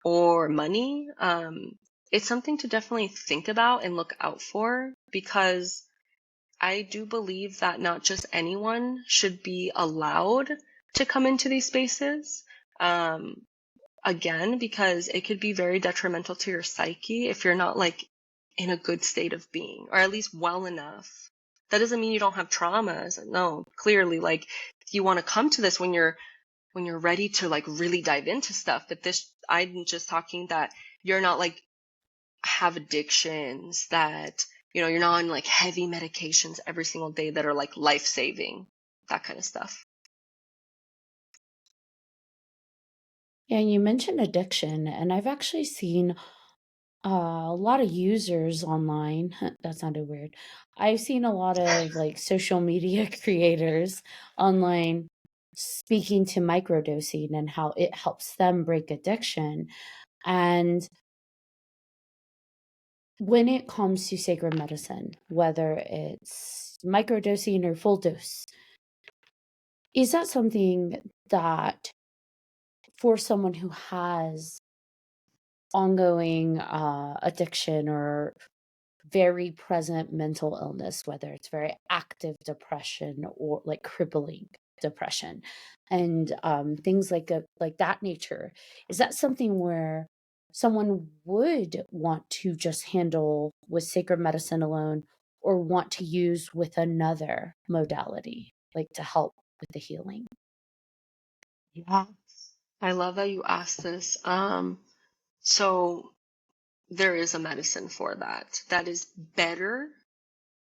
S2: or money. It's something to definitely think about and look out for, because I do believe that not just anyone should be allowed to come into these spaces. Again, because it could be very detrimental to your psyche if you're not like in a good state of being, or at least well enough. That doesn't mean you don't have traumas. No, clearly, like you want to come to this when you're ready to like really dive into stuff. But this, I'm just talking that you're not like have addictions, that you're not on like heavy medications every single day that are like life-saving, that kind of stuff.
S1: Yeah, and you mentioned addiction, and I've actually seen a lot of users online. That sounded weird. I've seen a lot of like social media creators online speaking to microdosing and how it helps them break addiction. And when it comes to sacred medicine, whether it's microdosing or full dose, is that something that for someone who has ongoing addiction or very present mental illness, whether it's very active depression or like crippling depression and things like that nature, is that something where someone would want to just handle with sacred medicine alone or want to use with another modality like to help with the healing?
S2: Yeah. I love that you asked this. So there is a medicine for that that is better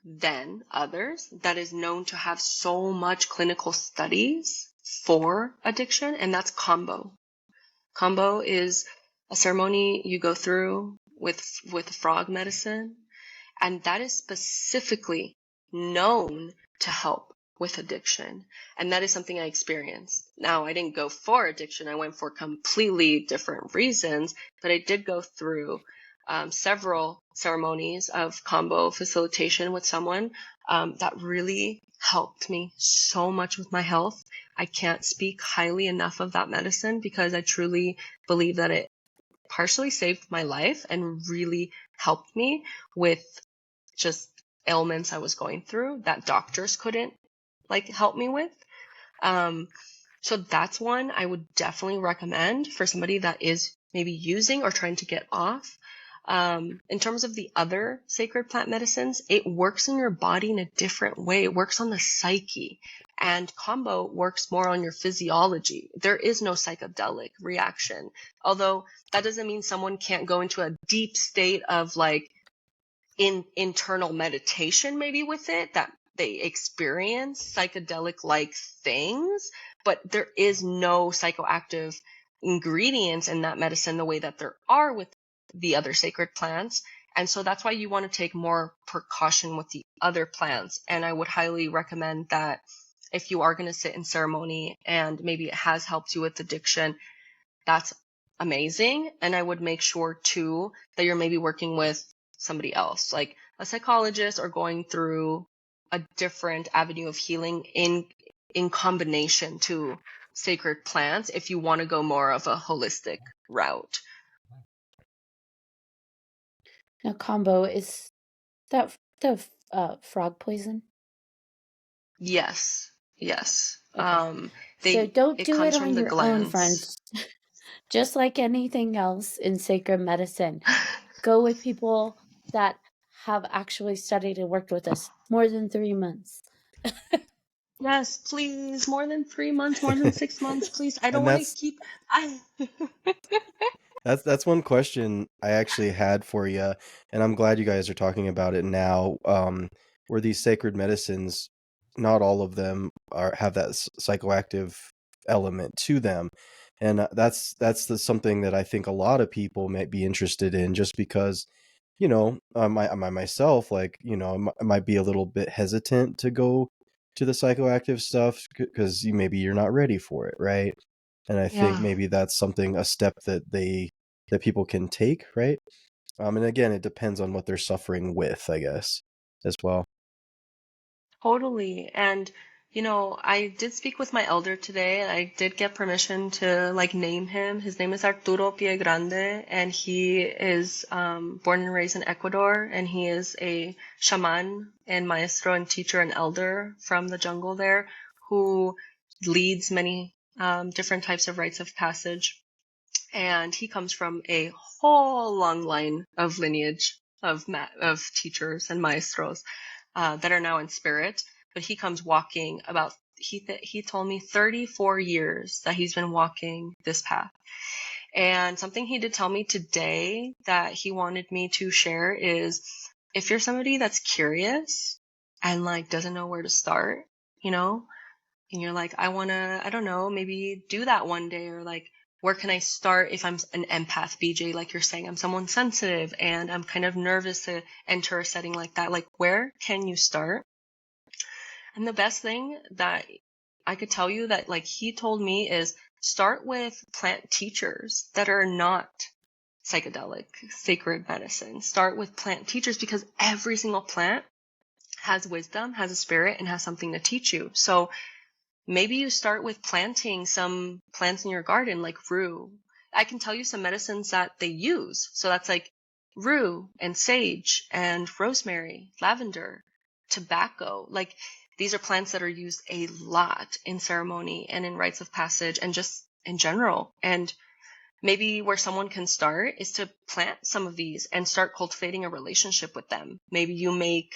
S2: than others, that is known to have so much clinical studies for addiction, and that's combo. Combo is a ceremony you go through with frog medicine, and that is specifically known to help with addiction. And that is something I experienced. Now, I didn't go for addiction. I went for completely different reasons, but I did go through several ceremonies of combo facilitation with someone that really helped me so much with my health. I can't speak highly enough of that medicine because I truly believe that it partially saved my life and really helped me with just ailments I was going through that doctors couldn't like help me with. So that's one I would definitely recommend for somebody that is maybe using or trying to get off. In terms of the other sacred plant medicines, it works in your body in a different way. It works on the psyche, and combo works more on your physiology. There is no psychedelic reaction, although that doesn't mean someone can't go into a deep state of like internal meditation maybe with it, that they experience psychedelic like things, but there is no psychoactive ingredients in that medicine the way that there are with the other sacred plants. And so that's why you want to take more precaution with the other plants. And I would highly recommend that if you are going to sit in ceremony and maybe it has helped you with addiction, that's amazing. And I would make sure too that you're maybe working with somebody else, like a psychologist, or going through a different avenue of healing in combination to sacred plants if you want to go more of a holistic route.
S1: Now, combo is that the frog poison?
S2: Yes.
S1: Okay. So don't
S2: It
S1: do it
S2: comes from
S1: on
S2: the
S1: your own,
S2: glands.
S1: friends. Just like anything else in sacred medicine, go with people that have actually studied and worked with us more than 3 months.
S2: Yes, please. More than 3 months, more than 6 months, please. I don't
S4: And
S2: want to keep.
S4: that's one question I actually had for you, and I'm glad you guys are talking about it now. Where these sacred medicines, not all of them have that psychoactive element to them, and something that I think a lot of people might be interested in, just because I myself, like, I might be a little bit hesitant to go to the psychoactive stuff because maybe you're not ready for it, right? And I think
S2: Yeah.
S4: maybe that's a step that people can take, right? And again, it depends on what they're suffering with, I guess, as well.
S2: Totally. And, I did speak with my elder today, and I did get permission to like name him. His name is Arturo Pie Grande, and he is born and raised in Ecuador, and he is a shaman and maestro and teacher and elder from the jungle there who leads many different types of rites of passage. And he comes from a whole long line of lineage of teachers and maestros that are now in spirit. But he comes walking about, he told me 34 years that he's been walking this path. And something he did tell me today that he wanted me to share is, if you're somebody that's curious and like doesn't know where to start, and you're like, I don't know, maybe do that one day, or like, where can I start if I'm an empath, BJ, like you're saying, I'm someone sensitive and I'm kind of nervous to enter a setting like that. Like, where can you start? And the best thing that I could tell you that like he told me is start with plant teachers that are not psychedelic, sacred medicine. Start with plant teachers because every single plant has wisdom, has a spirit, and has something to teach you. So maybe you start with planting some plants in your garden, like rue. I can tell you some medicines that they use. So that's like rue and sage and rosemary, lavender, tobacco. Like these are plants that are used a lot in ceremony and in rites of passage and just in general. And maybe where someone can start is to plant some of these and start cultivating a relationship with them. Maybe you make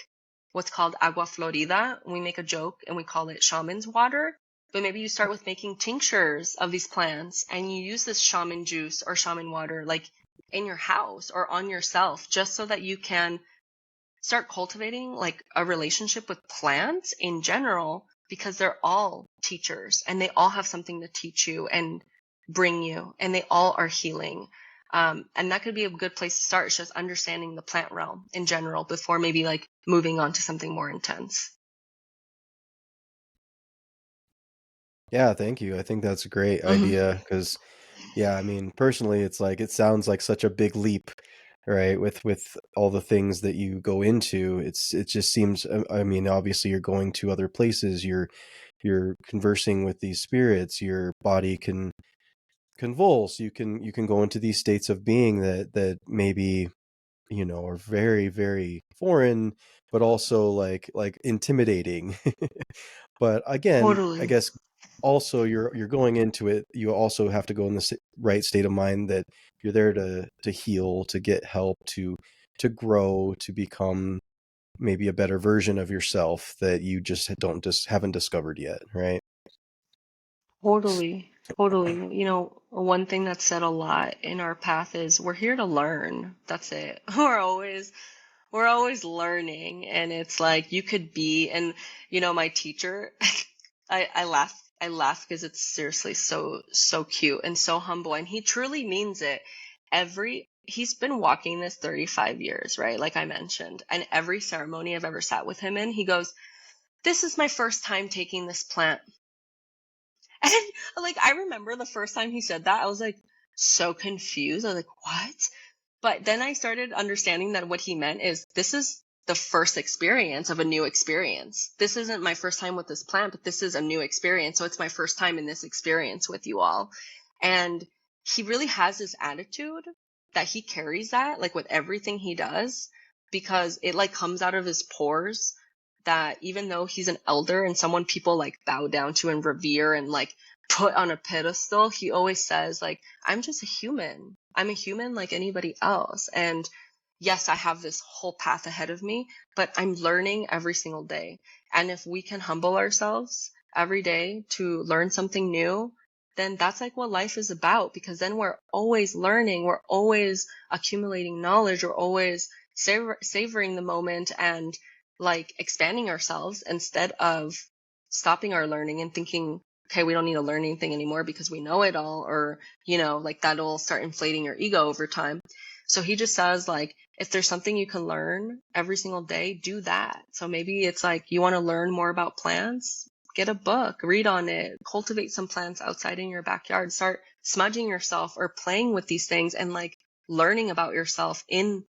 S2: what's called agua florida. We make a joke and we call it shaman's water. But maybe you start with making tinctures of these plants and you use this shaman juice or shaman water like in your house or on yourself just so that you can start cultivating like a relationship with plants in general because they're all teachers and they all have something to teach you and bring you and they all are healing. And that could be a good place to start. It's just understanding the plant realm in general before maybe like moving on to something more intense.
S4: Yeah, thank you. I think that's a great idea because, yeah, I mean, personally, it's like it sounds like such a big leap, right? With all the things that you go into, it just seems. I mean, obviously, you're going to other places. You're conversing with these spirits. Your body can convulse. You can go into these states of being that maybe are very, very foreign, but also like intimidating. But again, I
S2: Totally.
S4: guess also you're going into it. You also have to go in the right state of mind that you're there to heal, to get help, to grow, to become maybe a better version of yourself that you just haven't discovered yet, right?
S2: Totally. Totally. You know, one thing that's said a lot in our path is we're here to learn. That's it. We're always learning and it's like you could be and my teacher I laugh because it's seriously so cute and so humble and he truly means it. He's been walking this 35 years, right? Like I mentioned. And every ceremony I've ever sat with him in, he goes, "This is my first time taking this plant." And like I remember the first time he said that, I was like so confused. I was like, "What?" But then I started understanding that what he meant is this is the first experience of a new experience. This isn't my first time with this plant, but this is a new experience. So it's my first time in this experience with you all. And he really has this attitude that he carries that like with everything he does because it like comes out of his pores that even though he's an elder and someone people like bow down to and revere and like put on a pedestal, he always says like, I'm just a human. I'm a human like anybody else. And yes, I have this whole path ahead of me, but I'm learning every single day. And if we can humble ourselves every day to learn something new, then that's like what life is about because then we're always learning. We're always accumulating knowledge. We're always savoring the moment and like expanding ourselves instead of stopping our learning and thinking, okay, we don't need to learn anything anymore because we know it all, or, like that'll start inflating your ego over time. So he just says, like, if there's something you can learn every single day, do that. So maybe it's like you want to learn more about plants, get a book, read on it, cultivate some plants outside in your backyard, start smudging yourself or playing with these things and like learning about yourself in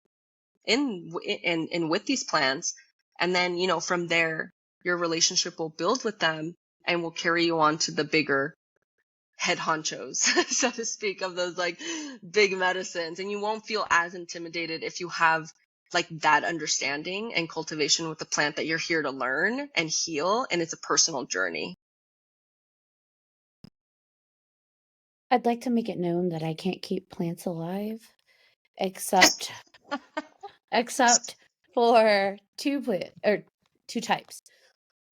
S2: with these plants. And then, from there, your relationship will build with them and will carry you on to the bigger head honchos, so to speak, of those like big medicines. And you won't feel as intimidated if you have like that understanding and cultivation with the plant that you're here to learn and heal. And it's a personal journey.
S1: I'd like to make it known that I can't keep plants alive except for two types.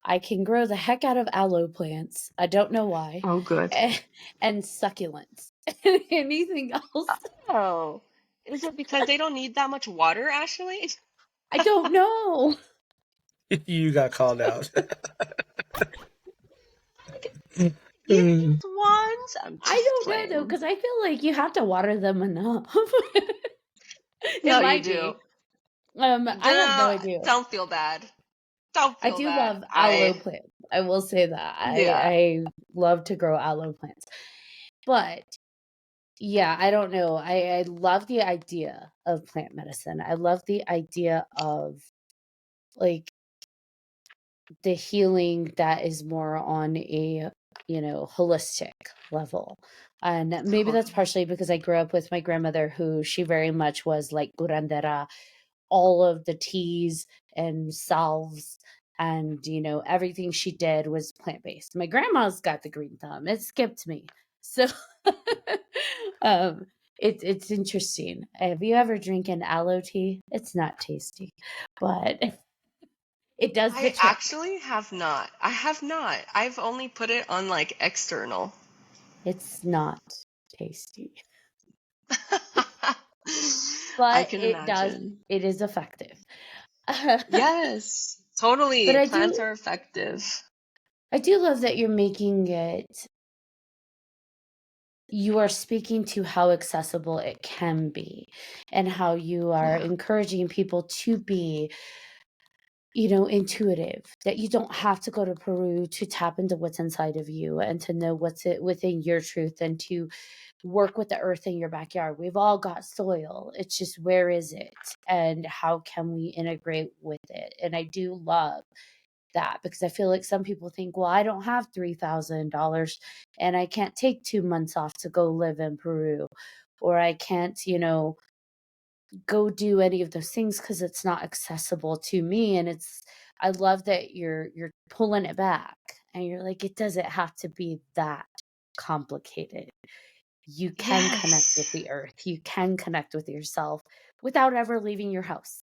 S1: I can grow the heck out of aloe plants. I don't know why.
S2: Oh, good.
S1: And succulents. Anything else?
S2: Oh, is it because they don't need that much water, Ashley?
S1: I don't know.
S3: You got called out.
S2: These ones, I'm
S1: I
S2: just
S1: don't know though,
S2: playing.
S1: because I feel like you have to water them enough. It
S2: No, you
S1: might
S2: do.
S1: be. I have no idea.
S2: Don't feel bad. Don't
S1: I
S2: feel
S1: do
S2: bad.
S1: love aloe plants. I will say that.
S2: Yeah.
S1: I love to grow aloe plants. But yeah, I don't know. I love the idea of plant medicine. I love the idea of like the healing that is more on a, holistic level. And maybe that's
S2: Totally.
S1: partially because I grew up with my grandmother who she very much was like curandera, all of the teas and salves and everything she did was plant-based. My grandma's got the green thumb. It skipped me. So um it's interesting. Have you ever drinking aloe tea? It's not tasty, but it does the
S2: I
S1: trick.
S2: actually have not. I have not. I've only put it on like external.
S1: It's not tasty,
S2: I
S1: but
S2: can imagine.
S1: it is effective.
S2: Yes,
S1: But
S2: totally. Plants are effective.
S1: I do love that you're making it, you are speaking to how accessible it can be and how you are
S2: Yeah.
S1: encouraging people to be, intuitive, that you don't have to go to Peru to tap into what's inside of you and to know what's within your truth and to work with the earth in your backyard. We've all got soil. It's just where is it and how can we integrate with it? And I do love that because I feel like some people think, well, I don't have $3,000 and I can't take 2 months off to go live in Peru, or I can't, go do any of those things because it's not accessible to me. And I love that you're pulling it back and you're like, it doesn't have to be that complicated. You can connect with
S2: Yes.
S1: the earth. You can connect with yourself without ever leaving your house.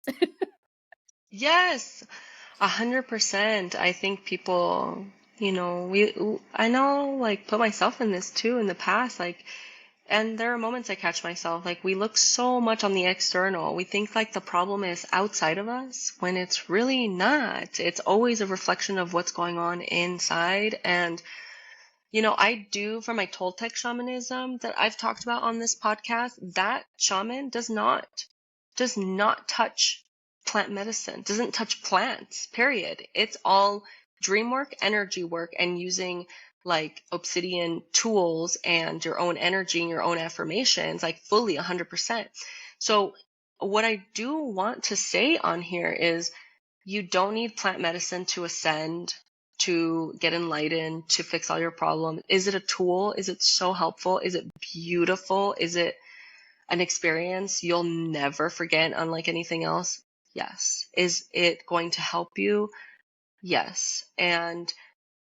S2: Yes. 100%. I think people, I know, like, put myself in this too in the past, like, and there are moments I catch myself, like, we look so much on the external. We think like the problem is outside of us when it's really not. It's always a reflection of what's going on inside. And I do for my Toltec shamanism that I've talked about on this podcast, that shaman does not touch plant medicine, doesn't touch plants, period. It's all dream work, energy work, and using like obsidian tools and your own energy and your own affirmations, like fully 100%. So what I do want to say on here is you don't need plant medicine to ascend, to get enlightened, to fix all your problems. Is it a tool? Is it so helpful? Is it beautiful? Is it an experience you'll never forget, unlike anything else? Yes. Is it going to help you? Yes. And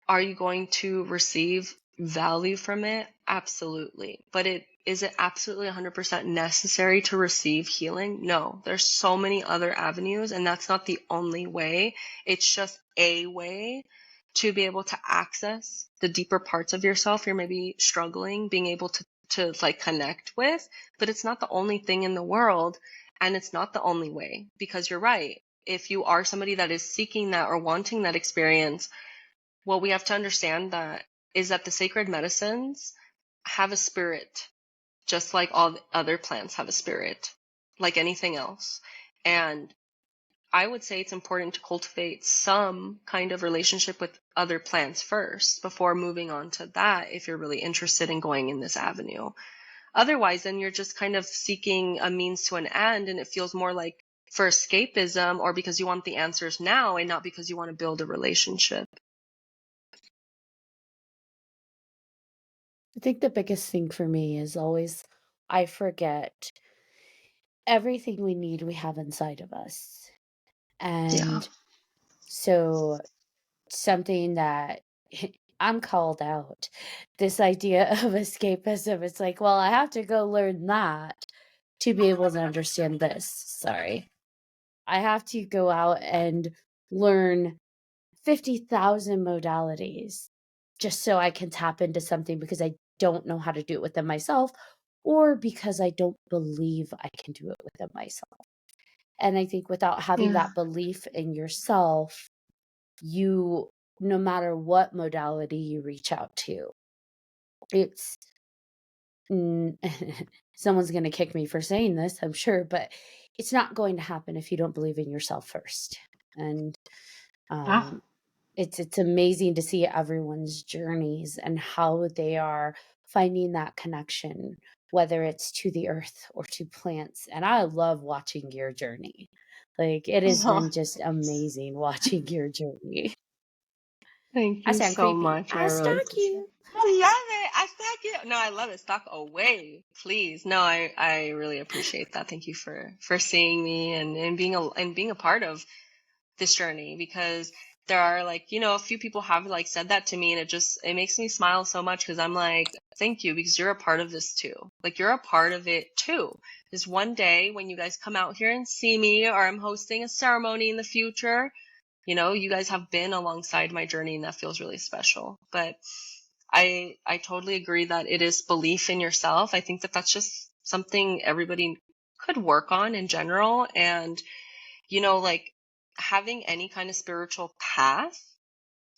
S2: are you going to receive value from it? Absolutely. But is it absolutely 100% necessary to receive healing? No. There's so many other avenues, and that's not the only way. It's just a way to be able to access the deeper parts of yourself you're maybe struggling, being able to like connect with, but it's not the only thing in the world, and it's not the only way, because you're right. If you are somebody that is seeking that or wanting that experience, what we have to understand that is that the sacred medicines have a spirit, just like all the other plants have a spirit, like anything else. And I would say it's important to cultivate some kind of relationship with other plants first before moving on to that if you're really interested in going in this avenue. Otherwise, then you're just kind of seeking a means to an end, and it feels more like for escapism or because you want the answers now and not because you want to build a relationship.
S1: I think the biggest thing for me is always I forget everything we need we have inside of us.
S2: Yeah.
S1: And so something that I'm called out, this idea of escapism, it's like, well, I have to go learn that to be able to understand this. Sorry. I have to go out and learn 50,000 modalities just so I can tap into something because I don't know how to do it within myself or because I don't believe I can do it within myself. And I think without having
S2: Yeah.
S1: that belief in yourself, you, no matter what modality you reach out to, it's mm, someone's going to kick me for saying this, I'm sure, but it's not going to happen if you don't believe in yourself first. And
S2: Ah.
S1: um, it's amazing to see everyone's journeys and how they are finding that connection, whether it's to the earth or to plants. And I love watching your journey. Like it has been just amazing watching your journey.
S2: Thank
S1: I
S2: you
S1: sound
S2: so
S1: creepy.
S2: much. I
S1: I
S2: really
S1: stalk
S2: appreciate it.
S1: you.
S2: I love it. I stalk you. No, I love it. Stalk away, please. No, I really appreciate that. Thank you for seeing me and being a part of this journey, because there are like, a few people have like said that to me, and it makes me smile so much, because I'm like, thank you, because you're a part of this too. Like you're a part of it too. There's one day when you guys come out here and see me, or I'm hosting a ceremony in the future, you guys have been alongside my journey, and that feels really special. But I totally agree that it is belief in yourself. I think that that's just something everybody could work on in general. And, like having any kind of spiritual path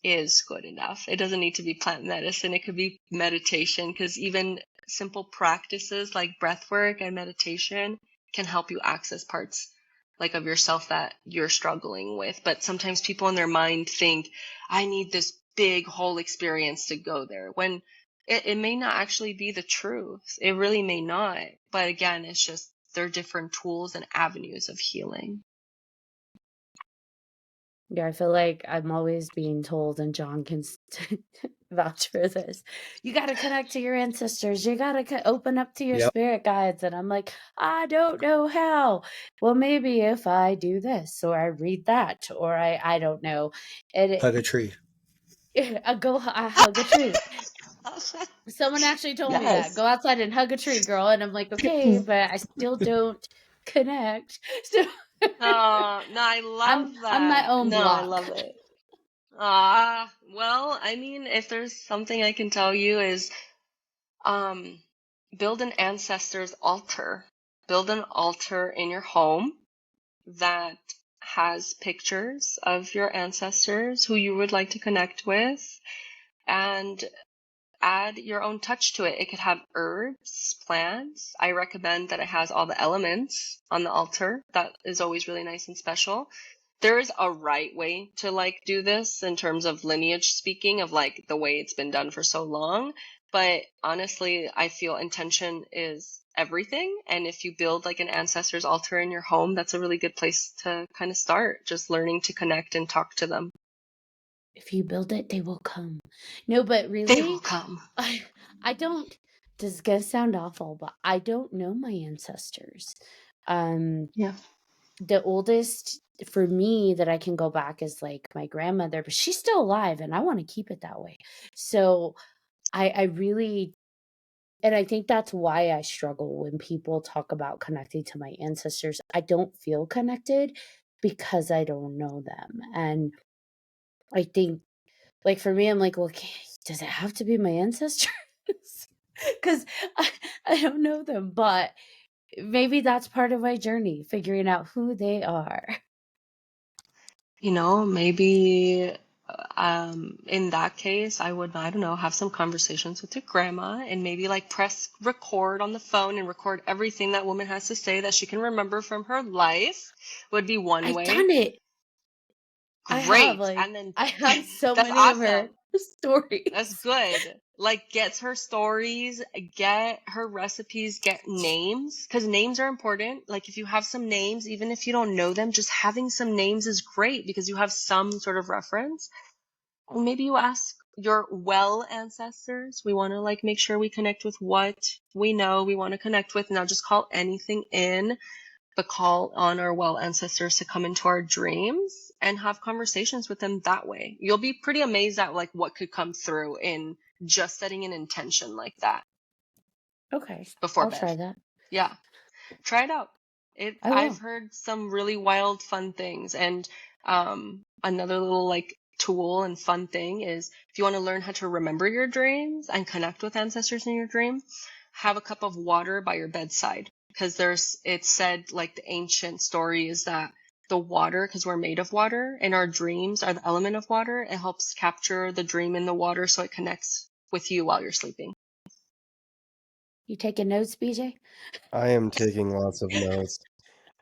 S2: is good enough. It doesn't need to be plant medicine. It could be meditation, because even simple practices like breath work and meditation can help you access parts like of yourself that you're struggling with. But sometimes people in their mind think, I need this big whole experience to go there, when it may not actually be the truth. It really may not. But again, it's just they're different tools and avenues of healing.
S1: Yeah, I feel like I'm always being told, and John can vouch for this. You got to connect to your ancestors. You got to open up to your
S3: Yep.
S1: spirit guides. And I'm like, I don't know how. Well, maybe if I do this, or I read that, or I don't know. And
S3: Hug a tree.
S1: I hug a tree. Someone actually told me that.
S2: Yes.
S1: Go outside and hug a tree, girl. And I'm like, okay, but I still don't connect. So
S2: Oh, no, I love
S1: I'm my
S2: that.
S1: own
S2: No, I
S1: block.
S2: love it. Well, I mean, if there's something I can tell you is, um, build an ancestor's altar. Build an altar in your home that has pictures of your ancestors who you would like to connect with, and add your own touch to it. It could have herbs, plants. I recommend that it has all the elements on the altar. That is always really nice and special. There is a right way to like do this in terms of lineage speaking, of like the way it's been done for so long. But honestly, I feel intention is everything. And if you build like an ancestor's altar in your home, that's a really good place to kind of start just learning to connect and talk to them.
S1: If you build it, they will come. No, but
S2: They will
S1: really,
S2: come.
S1: I don't. This is gonna sound awful, but I don't know my ancestors. Um,
S2: Yeah.
S1: the oldest for me that I can go back is like my grandmother, but she's still alive, and I want to keep it that way. So I really, and I think that's why I struggle when people talk about connecting to my ancestors. I don't feel connected because I don't know them, and I think, like, for me, I'm like, well, does it have to be my ancestors? Because I don't know them, but maybe that's part of my journey, figuring out who they are.
S2: Maybe in that case, I don't know, have some conversations with your grandma, and maybe like press record on the phone and record everything that woman has to say that she can remember from her life, would be one
S1: I've
S2: way.
S1: done it. I have,
S2: Great.
S1: like,
S2: And then
S1: I have so
S2: that's
S1: many of her
S2: awesome. That's
S1: stories.
S2: good. Like, get her stories, get her recipes, get names, because names are important. Like, if you have some names, even if you don't know them, just having some names is great, because you have some sort of reference. And maybe you ask your well ancestors. We want to like make sure we connect with what we know we want to connect with, not just call anything in, but call on our well ancestors to come into our dreams and have conversations with them that way. You'll be pretty amazed at like what could come through in just setting an intention like that
S1: Okay,
S2: before
S1: I'll
S2: bed.
S1: try that.
S2: Yeah. Try it out.
S1: I
S2: I've
S1: will.
S2: heard some really wild, fun things. And another little like tool and fun thing is, if you want to learn how to remember your dreams and connect with ancestors in your dream, have a cup of water by your bedside. Because it's said, like the ancient story is that the water, because we're made of water, and our dreams are the element of water, it helps capture the dream in the water so it connects with you while you're sleeping.
S1: You taking notes, BJ?
S4: I am taking lots of notes.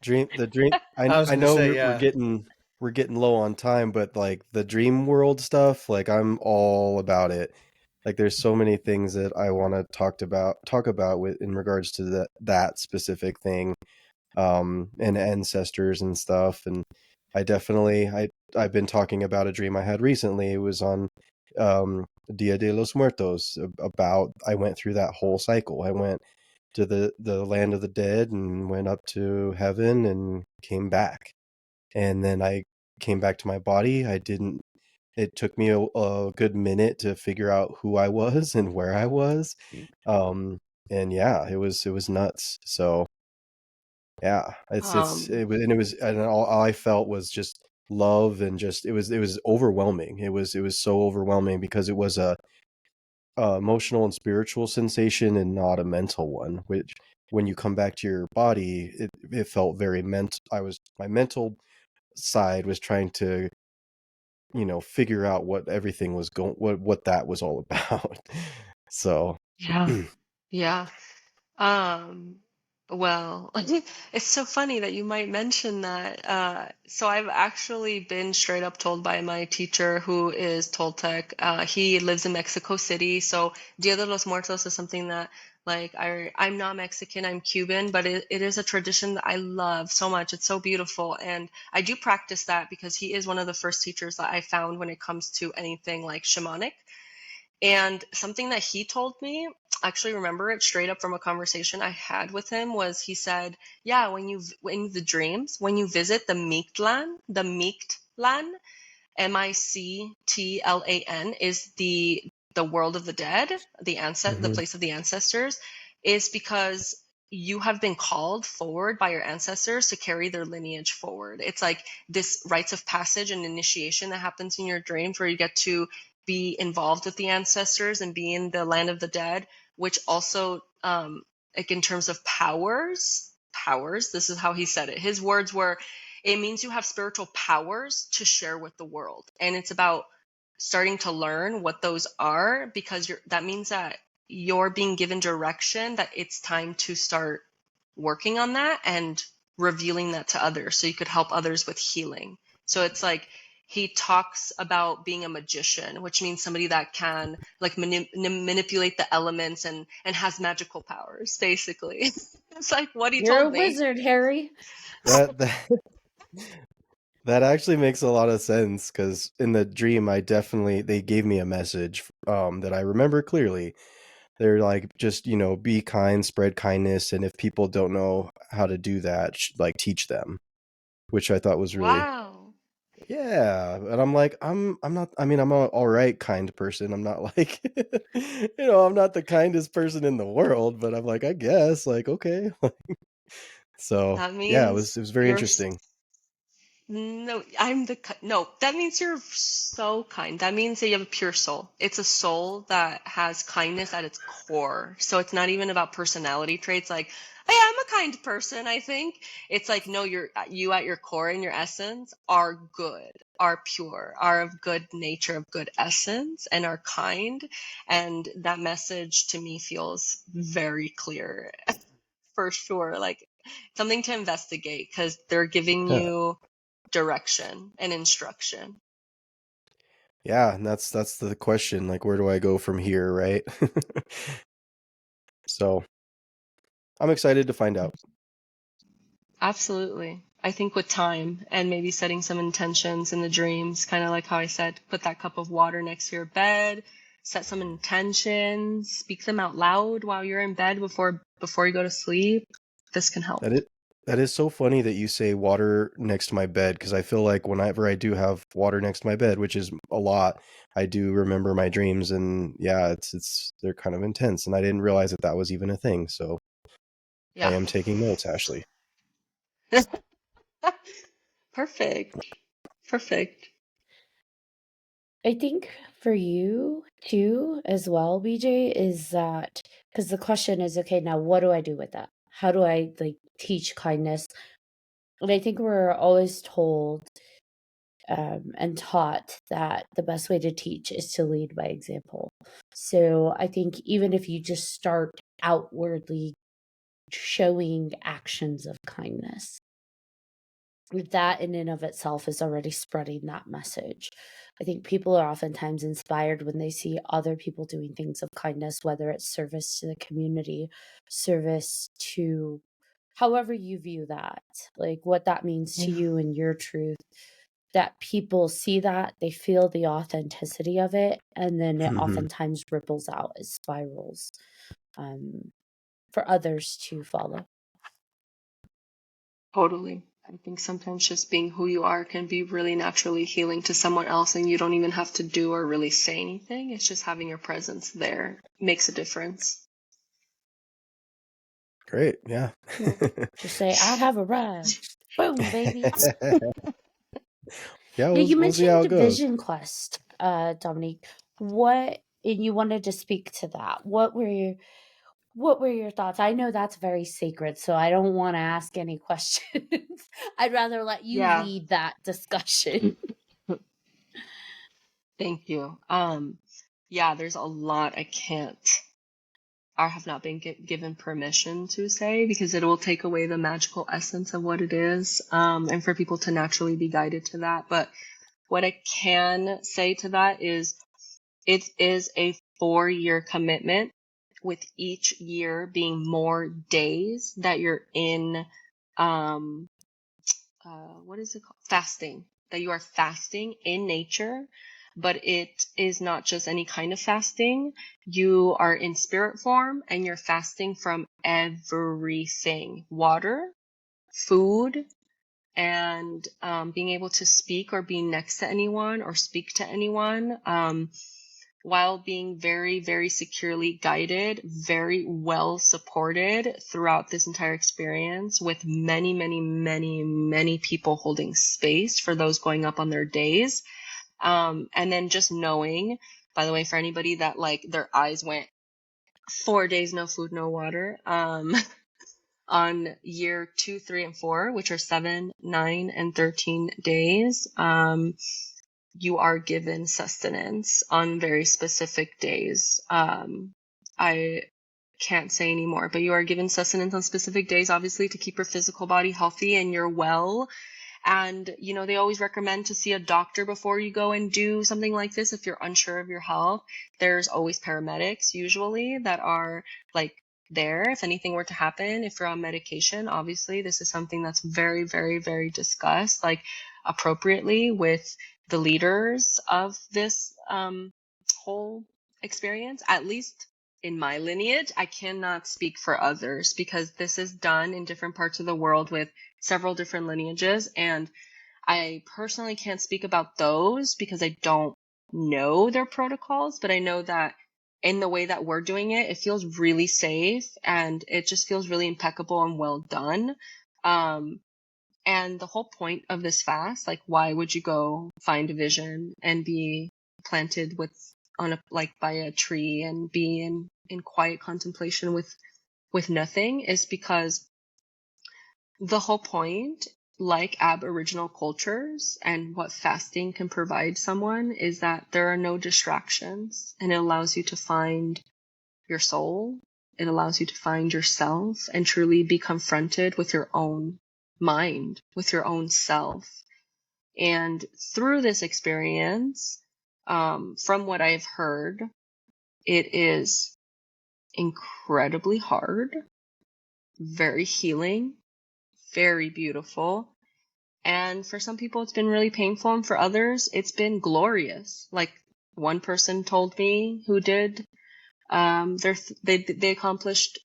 S4: The dream.
S3: I was
S4: I
S3: gonna
S4: know
S3: say,
S4: we're
S3: yeah.
S4: getting low on time, but like the dream world stuff, like I'm all about it. Like there's so many things that I want to talk about with in regards to that specific thing, and ancestors and stuff. And I definitely I've been talking about a dream I had recently. It was on Dia de los Muertos. About I went through that whole cycle. I went to the land of the dead and went up to heaven and came back. And then I came back to my body. I didn't It took me a good minute to figure out who I was and where I was. Um and yeah, it was nuts. So yeah, and all I felt was just love, and just it was overwhelming. It was so overwhelming because it was a emotional and spiritual sensation and not a mental one, which when you come back to your body, it felt very my mental side was trying to, figure out what everything was going what that was all about. So
S2: Yeah. Yeah. Um, well, it's so funny that you might mention that. So I've actually been straight up told by my teacher who is Toltec. He lives in Mexico City. So Dia de los Muertos is something that, like, I'm not Mexican, I'm Cuban, but it is a tradition that I love so much. It's so beautiful. And I do practice that because he is one of the first teachers that I found when it comes to anything like shamanic. And something that he told me, I actually remember it straight up from a conversation I had with him, was he said, yeah, when the dreams, when you visit the Mictlan, Mictlan is the world of the dead, the
S4: mhm.
S2: place of the ancestors, is because you have been called forward by your ancestors to carry their lineage forward. It's like this rites of passage and initiation that happens in your dreams where you get to be involved with the ancestors and be in the land of the dead, which also, like in terms of powers, this is how he said it. His words were, it means you have spiritual powers to share with the world. And it's about starting to learn what those are, because that means that you're being given direction, that it's time to start working on that and revealing that to others so you could help others with healing. So it's like he talks about being a magician, which means somebody that can like manipulate the elements and has magical powers, basically. It's like what he
S1: You're a
S2: told me.
S1: wizard, Harry.
S4: that that actually makes a lot of sense, because in the dream they gave me a message that I remember clearly. They're like, just, be kind, spread kindness, and if people don't know how to do that, like, teach them, which I thought was really,
S2: Wow.
S4: yeah. And I'm like, I'm not, I mean, I'm a all right kind person. I'm not like, I'm not the kindest person in the world, but I'm like, I guess, like, okay. So
S2: That
S4: yeah, it
S2: means
S4: was it was very
S2: you're
S4: interesting.
S2: no, no, that means you're so kind. That means that you have a pure soul. It's a soul that has kindness at its core. So it's not even about personality traits like, hey, I'm a kind person, I think. It's like, no, you at your core and your essence are good, are pure, are of good nature, of good essence, and are kind. And that message to me feels very clear for sure. Like something to investigate because they're giving you direction and instruction.
S4: Yeah, and that's the question, like, where do I go from here, right? So I'm excited to find out.
S2: Absolutely. I think with time and maybe setting some intentions in the dreams, kind of like how I said, put that cup of water next to your bed, set some intentions, speak them out loud while you're in bed before you go to sleep. This can help.
S4: That it that is so funny that you say water next to my bed, because I feel like whenever I do have water next to my bed, which is a lot, I do remember my dreams, and yeah, it's they're kind of intense, and I didn't realize that was even a thing. So I
S2: Yeah.
S4: am taking notes, Ashley.
S2: Perfect. Perfect.
S1: I think for you too, as well, BJ, is that because the question is, okay, now what do I do with that? How do I like teach kindness? And I think we're always told and taught that the best way to teach is to lead by example. So I think even if you just start outwardly showing actions of kindness, that in and of itself is already spreading that message. I think people are oftentimes inspired when they see other people doing things of kindness, whether it's service to the community, service to however you view that, like what that means to
S2: Yeah.
S1: you and your truth, that people see that, they feel the authenticity of it, and then it oftentimes ripples out as spirals for others to follow.
S2: Totally. I think sometimes just being who you are can be really naturally healing to someone else, and you don't even have to do or really say anything. It's just having your presence there makes a difference.
S4: Great. Yeah.
S1: Just say, I have arrived. Boom, baby.
S4: Yeah,
S1: Yeah, you
S4: we'll see how
S1: mentioned
S4: it goes.
S1: Division Quest, Dominique. What, and you wanted to speak to that. What were your thoughts? I know that's very sacred, so I don't want to ask any questions. I'd rather let you
S2: Yeah.
S1: lead that discussion.
S2: Thank you. Yeah, there's a lot I have not been given permission to say, because it will take away the magical essence of what it is, and for people to naturally be guided to that. But what I can say to that is it is a 4-year commitment, with each year being more days that you're in, what is it called? Fasting. That you are fasting in nature, but it is not just any kind of fasting. You are in spirit form and you're fasting from everything: water, food, and being able to speak or be next to anyone or speak to anyone, while being very, very securely guided, very well supported throughout this entire experience, with many, many, many, many people holding space for those going up on their days. And then just knowing, by the way, for anybody that like their eyes went 4 days, no food, no water, on year 2, 3, and 4, which are 7, 9, and 13 days, you are given sustenance on very specific days. I can't say anymore, but you are given sustenance on specific days, obviously, to keep your physical body healthy and you're well. And, you know, they always recommend to see a doctor before you go and do something like this if you're unsure of your health. There's always paramedics, usually, that are like there if anything were to happen. If you're on medication, obviously, this is something that's very, very, very discussed, like appropriately, with the leaders of this whole experience. At least in my lineage, I cannot speak for others, because this is done in different parts of the world with several different lineages, and I personally can't speak about those because I don't know their protocols, but I know that in the way that we're doing it, it feels really safe and it just feels really impeccable and well done. And the whole point of this fast, like, why would you go find a vision and be planted by a tree and be in quiet contemplation with nothing, is because the whole point, like Aboriginal cultures and what fasting can provide someone, is that there are no distractions, and it allows you to find your soul. It allows you to find yourself and truly be confronted with your own mind, with your own self. And through this experience, from what I've heard, it is incredibly hard, very healing, very beautiful. And for some people, it's been really painful. And for others, it's been glorious. Like one person told me who did, they accomplished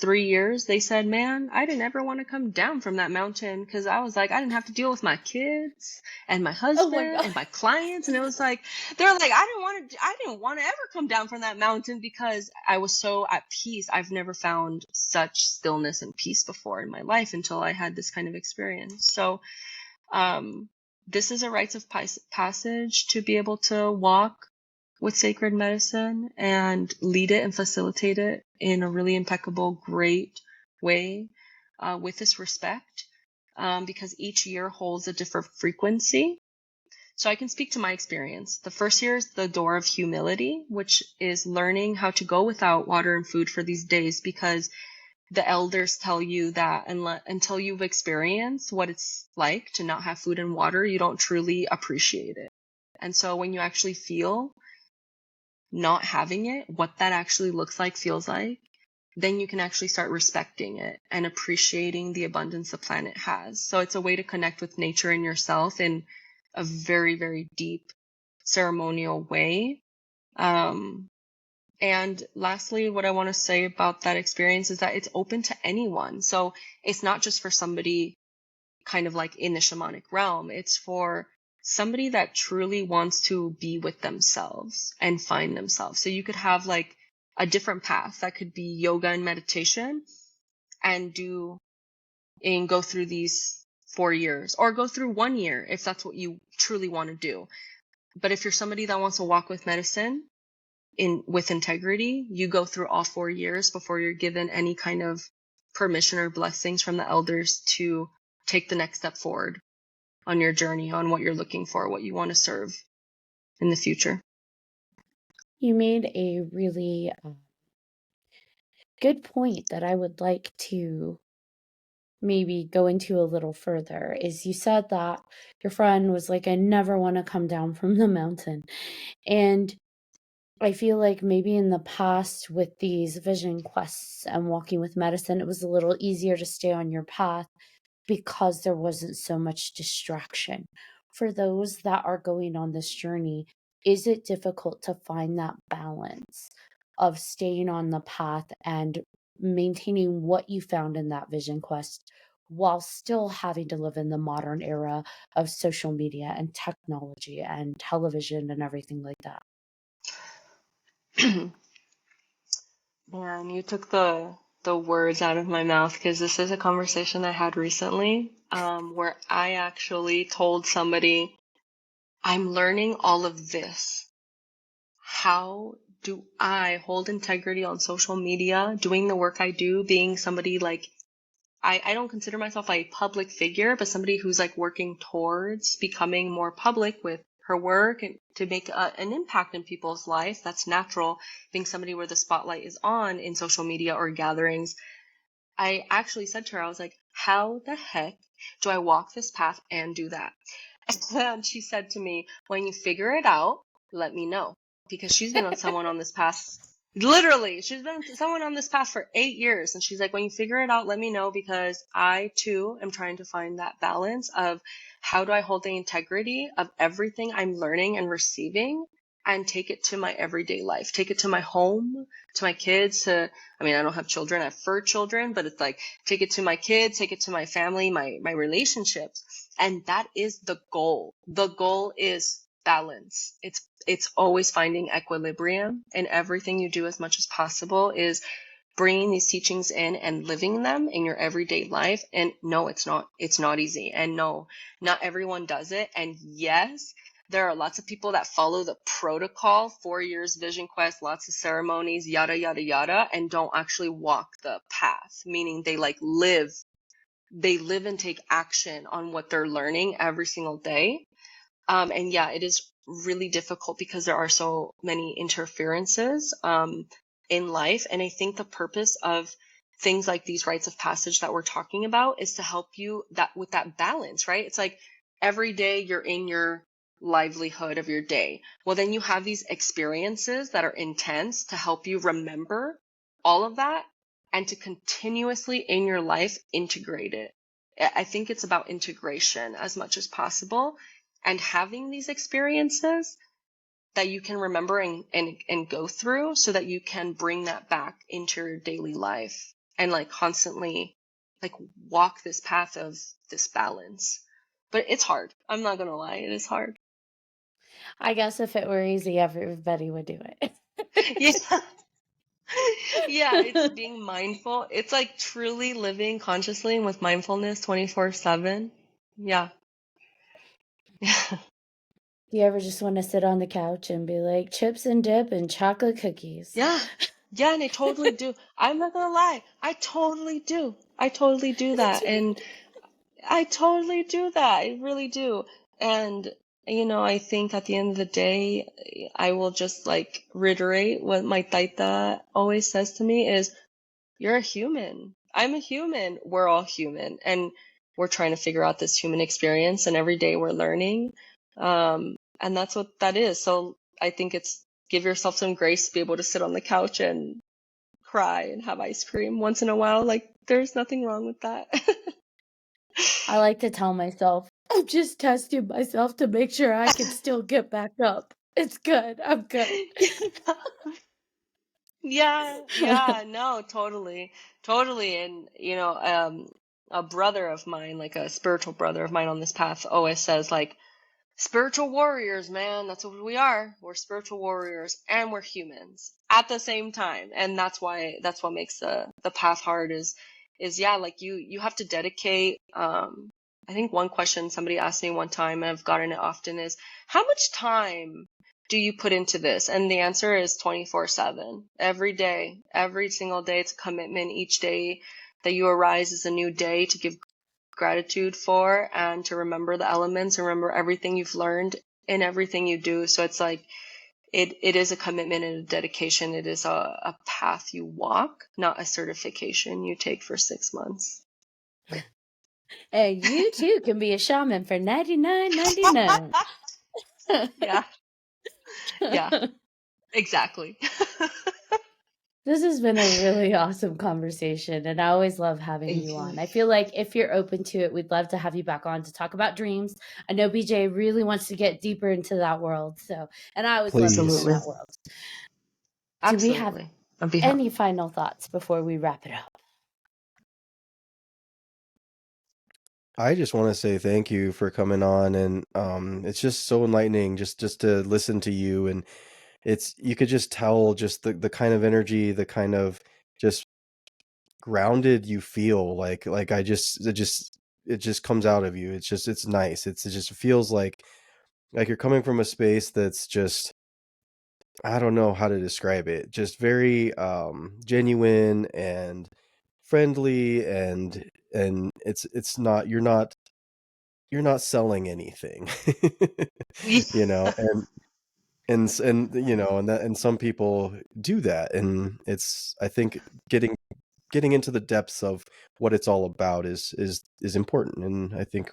S2: 3 years. They said, man, I didn't ever want to come down from that mountain, because I was like, I didn't have to deal with my kids and my husband
S1: God.
S2: and my clients. And it was like, they're like, I didn't want to ever come down from that mountain, because I was so at peace. I've never found such stillness and peace before in my life until I had this kind of experience. So, this is a rites of passage to be able to walk with sacred medicine and lead it and facilitate it in a really impeccable, great way, with this respect, because each year holds a different frequency. So I can speak to my experience. The first year is the door of humility, which is learning how to go without water and food for these days, because the elders tell you that until you've experienced what it's like to not have food and water, you don't truly appreciate it. And so when you actually feel not having it, what that actually looks like, feels like, then you can actually start respecting it and appreciating the abundance the planet has. So it's a way to connect with nature and yourself in a very, very deep ceremonial way. And lastly, what I want to say about that experience is that it's open to anyone. So it's not just for somebody kind of like in the shamanic realm. It's for somebody that truly wants to be with themselves and find themselves. So you could have like a different path that could be yoga and meditation and go through these 4 years, or go through 1 year if that's what you truly want to do. But if you're somebody that wants to walk with medicine with integrity, you go through all 4 years before you're given any kind of permission or blessings from the elders to take the next step forward on your journey, on what you're looking for, what you want to serve in the future.
S1: You made a really good point that I would like to maybe go into a little further. Is you said that your friend was like, I never want to come down from the mountain. And I feel like maybe in the past with these vision quests and walking with medicine, it was a little easier to stay on your path because there wasn't so much distraction. For those that are going on this journey, is it difficult to find that balance of staying on the path and maintaining what you found in that vision quest while still having to live in the modern era of social media and technology and television and everything like that?
S2: Man, you took the words out of my mouth, because this is a conversation I had recently, where I actually told somebody, I'm learning all of this. How do I hold integrity on social media, doing the work I do, being somebody like, I don't consider myself a public figure, but somebody who's like working towards becoming more public with her work and to make an impact in people's life. That's natural, being somebody where the spotlight is on in social media or gatherings. I actually said to her, I was like, how the heck do I walk this path and do that? And she said to me, when you figure it out, let me know. Because she's been on someone on this path. Literally, she's been someone on this path for 8 years. And she's like, when you figure it out, let me know, because I too am trying to find that balance of how do I hold the integrity of everything I'm learning and receiving and take it to my everyday life, take it to my home, to my kids, I don't have children, I have fur children, but it's like, take it to my kids, take it to my family, my relationships. And that is the goal. The goal is balance. It's always finding equilibrium in everything you do. As much as possible is bringing these teachings in and living them in your everyday life. And no, it's not easy. And no, not everyone does it. And yes, there are lots of people that follow the protocol, 4 years vision quest, lots of ceremonies, yada, yada, yada, and don't actually walk the path, meaning they live and take action on what they're learning every single day. And yeah, it is really difficult because there are so many interferences in life. And I think the purpose of things like these rites of passage that we're talking about is to help you with that balance, right? It's like every day you're in your livelihood of your day. Well, then you have these experiences that are intense to help you remember all of that and to continuously in your life integrate it. I think it's about integration as much as possible, and having these experiences that you can remember and go through so that you can bring that back into your daily life and constantly walk this path of this balance. But it's hard. I'm not going to lie. It is hard.
S1: I guess if it were easy, everybody would do it.
S2: Yeah. Yeah, it's being mindful. It's like truly living consciously and with mindfulness 24/7. Yeah.
S1: Do you ever just want to sit on the couch and be like, chips and dip and chocolate cookies?
S2: Yeah. Yeah, and I totally do. I'm not gonna lie. I totally do. I totally do
S1: That's
S2: that.
S1: right.
S2: And I totally do that. I really do. And I think at the end of the day, I will just like reiterate what my taita always says to me is, you're a human. I'm a human. We're all human. And we're trying to figure out this human experience. And every day we're learning. And that's what that is. So I think it's give yourself some grace to be able to sit on the couch and cry and have ice cream once in a while. Like, there's nothing wrong with that.
S1: I like to tell myself, I'm just testing myself to make sure I can still get back up. It's good. I'm good.
S2: Yeah, no, totally, totally. And, a brother of mine, like a spiritual brother of mine on this path, always says, like, spiritual warriors, man, that's what we are. We're spiritual warriors and we're humans at the same time. And that's what makes the path hard is yeah, like you have to dedicate. I think one question somebody asked me one time, and I've gotten it often, is how much time do you put into this? And the answer is 24/7. Every day, every single day, it's a commitment. Each day that you arise is a new day to give gratitude for and to remember the elements and remember everything you've learned in everything you do. So it's like it is a commitment and a dedication. It is a path you walk, not a certification you take for 6 months.
S1: And you too can be a shaman for $99.99.
S2: Yeah. Yeah. Exactly.
S1: This has been a really awesome conversation, and I always love having
S2: Thank
S1: you on.
S2: you.
S1: I feel like if you're open to it, we'd love to have you back on to talk about dreams. I know BJ really wants to get deeper into that world, and I always love being in
S4: Please.
S2: Absolutely.
S1: that world. Do we have
S2: Absolutely. I'd be
S1: any
S2: happy.
S1: final thoughts before we wrap it up?
S4: I just want to say thank you for coming on, and it's just so enlightening just to listen to you, and you could just tell just the kind of energy, the kind of just grounded you feel, like it just comes out of you. It's nice. It just feels like you're coming from a space that's just, I don't know how to describe it, just very genuine and friendly, and it's not, you're not selling anything. you know and some people do that, and it's, I think, getting into the depths of what it's all about is important. And I think,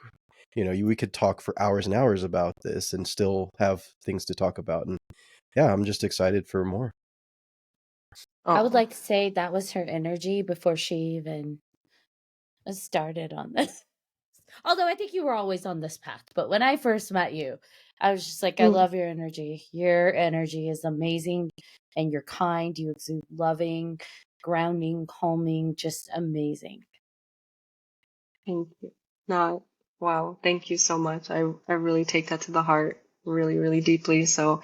S4: we could talk for hours and hours about this and still have things to talk about. And yeah, I'm just excited for more.
S1: I would
S2: Oh,
S1: like to say that was her energy before she even started on this. Although I think you were always on this path, but when I first met you, I was just like, I love your energy. Your energy is amazing, and you're kind. You exude loving, grounding, calming, just amazing.
S2: thank you. No, wow. Thank you so much. I really take that to the heart really, really deeply. So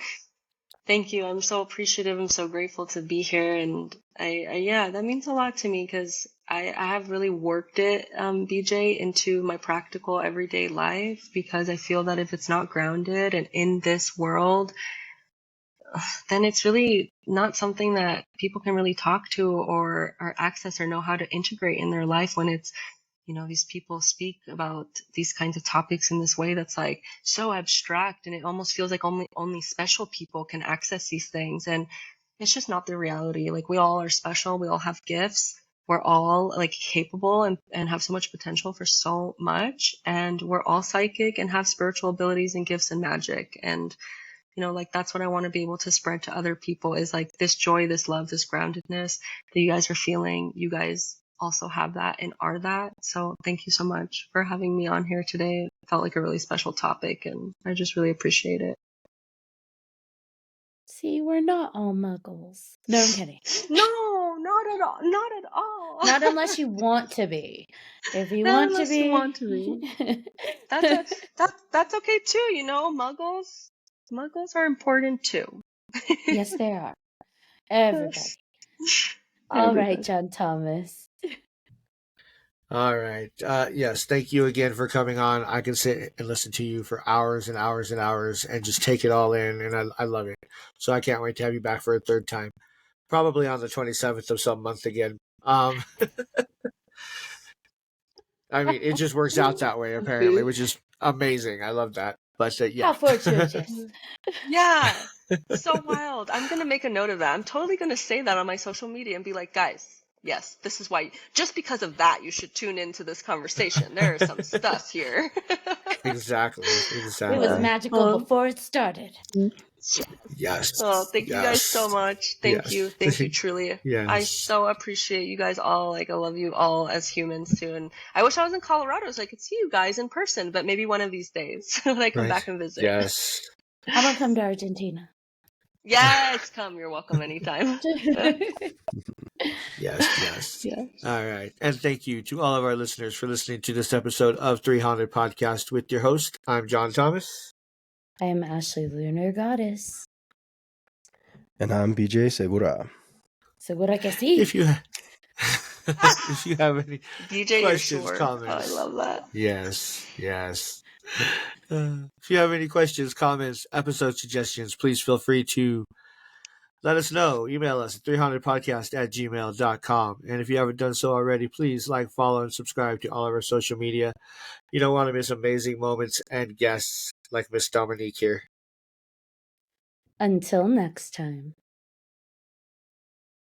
S2: thank you. I'm so appreciative. I'm so grateful to be here. And yeah, that means a lot to me because I have really worked it, BJ, into my practical everyday life because I feel that if it's not grounded and in this world, then it's really not something that people can really talk to or access or know how to integrate in their life when it's, these people speak about these kinds of topics in this way that's like so abstract, and it almost feels like only special people can access these things. And it's just not the reality. Like, we all are special. We all have gifts. We're all like capable and have so much potential for so much. And we're all psychic and have spiritual abilities and gifts and magic. And like, that's what I want to be able to spread to other people, is like this joy, this love, this groundedness that you guys are feeling. You guys also have that and are that. So thank you so much for having me on here today. It felt like a really special topic, and I just really appreciate it.
S1: See, we're not all muggles. No, I'm kidding.
S2: No, not at all. Not at all.
S1: Not unless you want to be. If you
S2: Not
S1: want to
S2: unless you want
S1: be.
S2: to be. That's okay too. Muggles are important too.
S1: Yes, they are. Everybody. All right, John Thomas.
S3: All right. Yes, thank you again for coming on. I can sit and listen to you for hours and hours and hours and just take it all in, and I love it. So I can't wait to have you back for a third time, probably on the 27th of some month again. I mean, it just works out that way, apparently, which is amazing. I love that. But yeah.
S1: How fortuitous.
S2: Yeah. So wild. I'm going to make a note of that. I'm totally going to say that on my social media and be like, guys, yes, this is why, just because of that, you should tune into this conversation. There is some stuff here.
S3: Exactly.
S1: It was
S3: Exactly.
S1: magical before it started.
S3: Yes.
S2: Oh, thank you guys so
S3: Yes.
S2: much. Thank
S3: Yes.
S2: you. Thank you, truly. I
S3: Yes.
S2: so appreciate you guys all. Like, I love you all as humans, too. And I wish I was in Colorado so I could see you guys in person, but maybe one of these days when I come
S3: Right.
S2: back and visit.
S3: Yes.
S1: I'm gonna come to Argentina.
S2: Yes, come. You're welcome anytime.
S3: Yes.
S2: Yeah.
S3: All right. And thank you to all of our listeners for listening to this episode of 300 Podcast with your host. I'm John Thomas.
S1: I am Ashley Lunar Goddess.
S4: And I'm BJ Segura.
S1: Segura que sí.
S3: If you have any
S2: BJ,
S3: questions,
S2: you're sure.
S3: comments.
S2: Oh, I love that.
S3: Yes. If you have any questions, comments, episode suggestions, please feel free to let us know. Email us at 300podcast@gmail.com. And if you haven't done so already, please like, follow, and subscribe to all of our social media. You don't want to miss amazing moments and guests like Miss Dominique here.
S1: Until next time.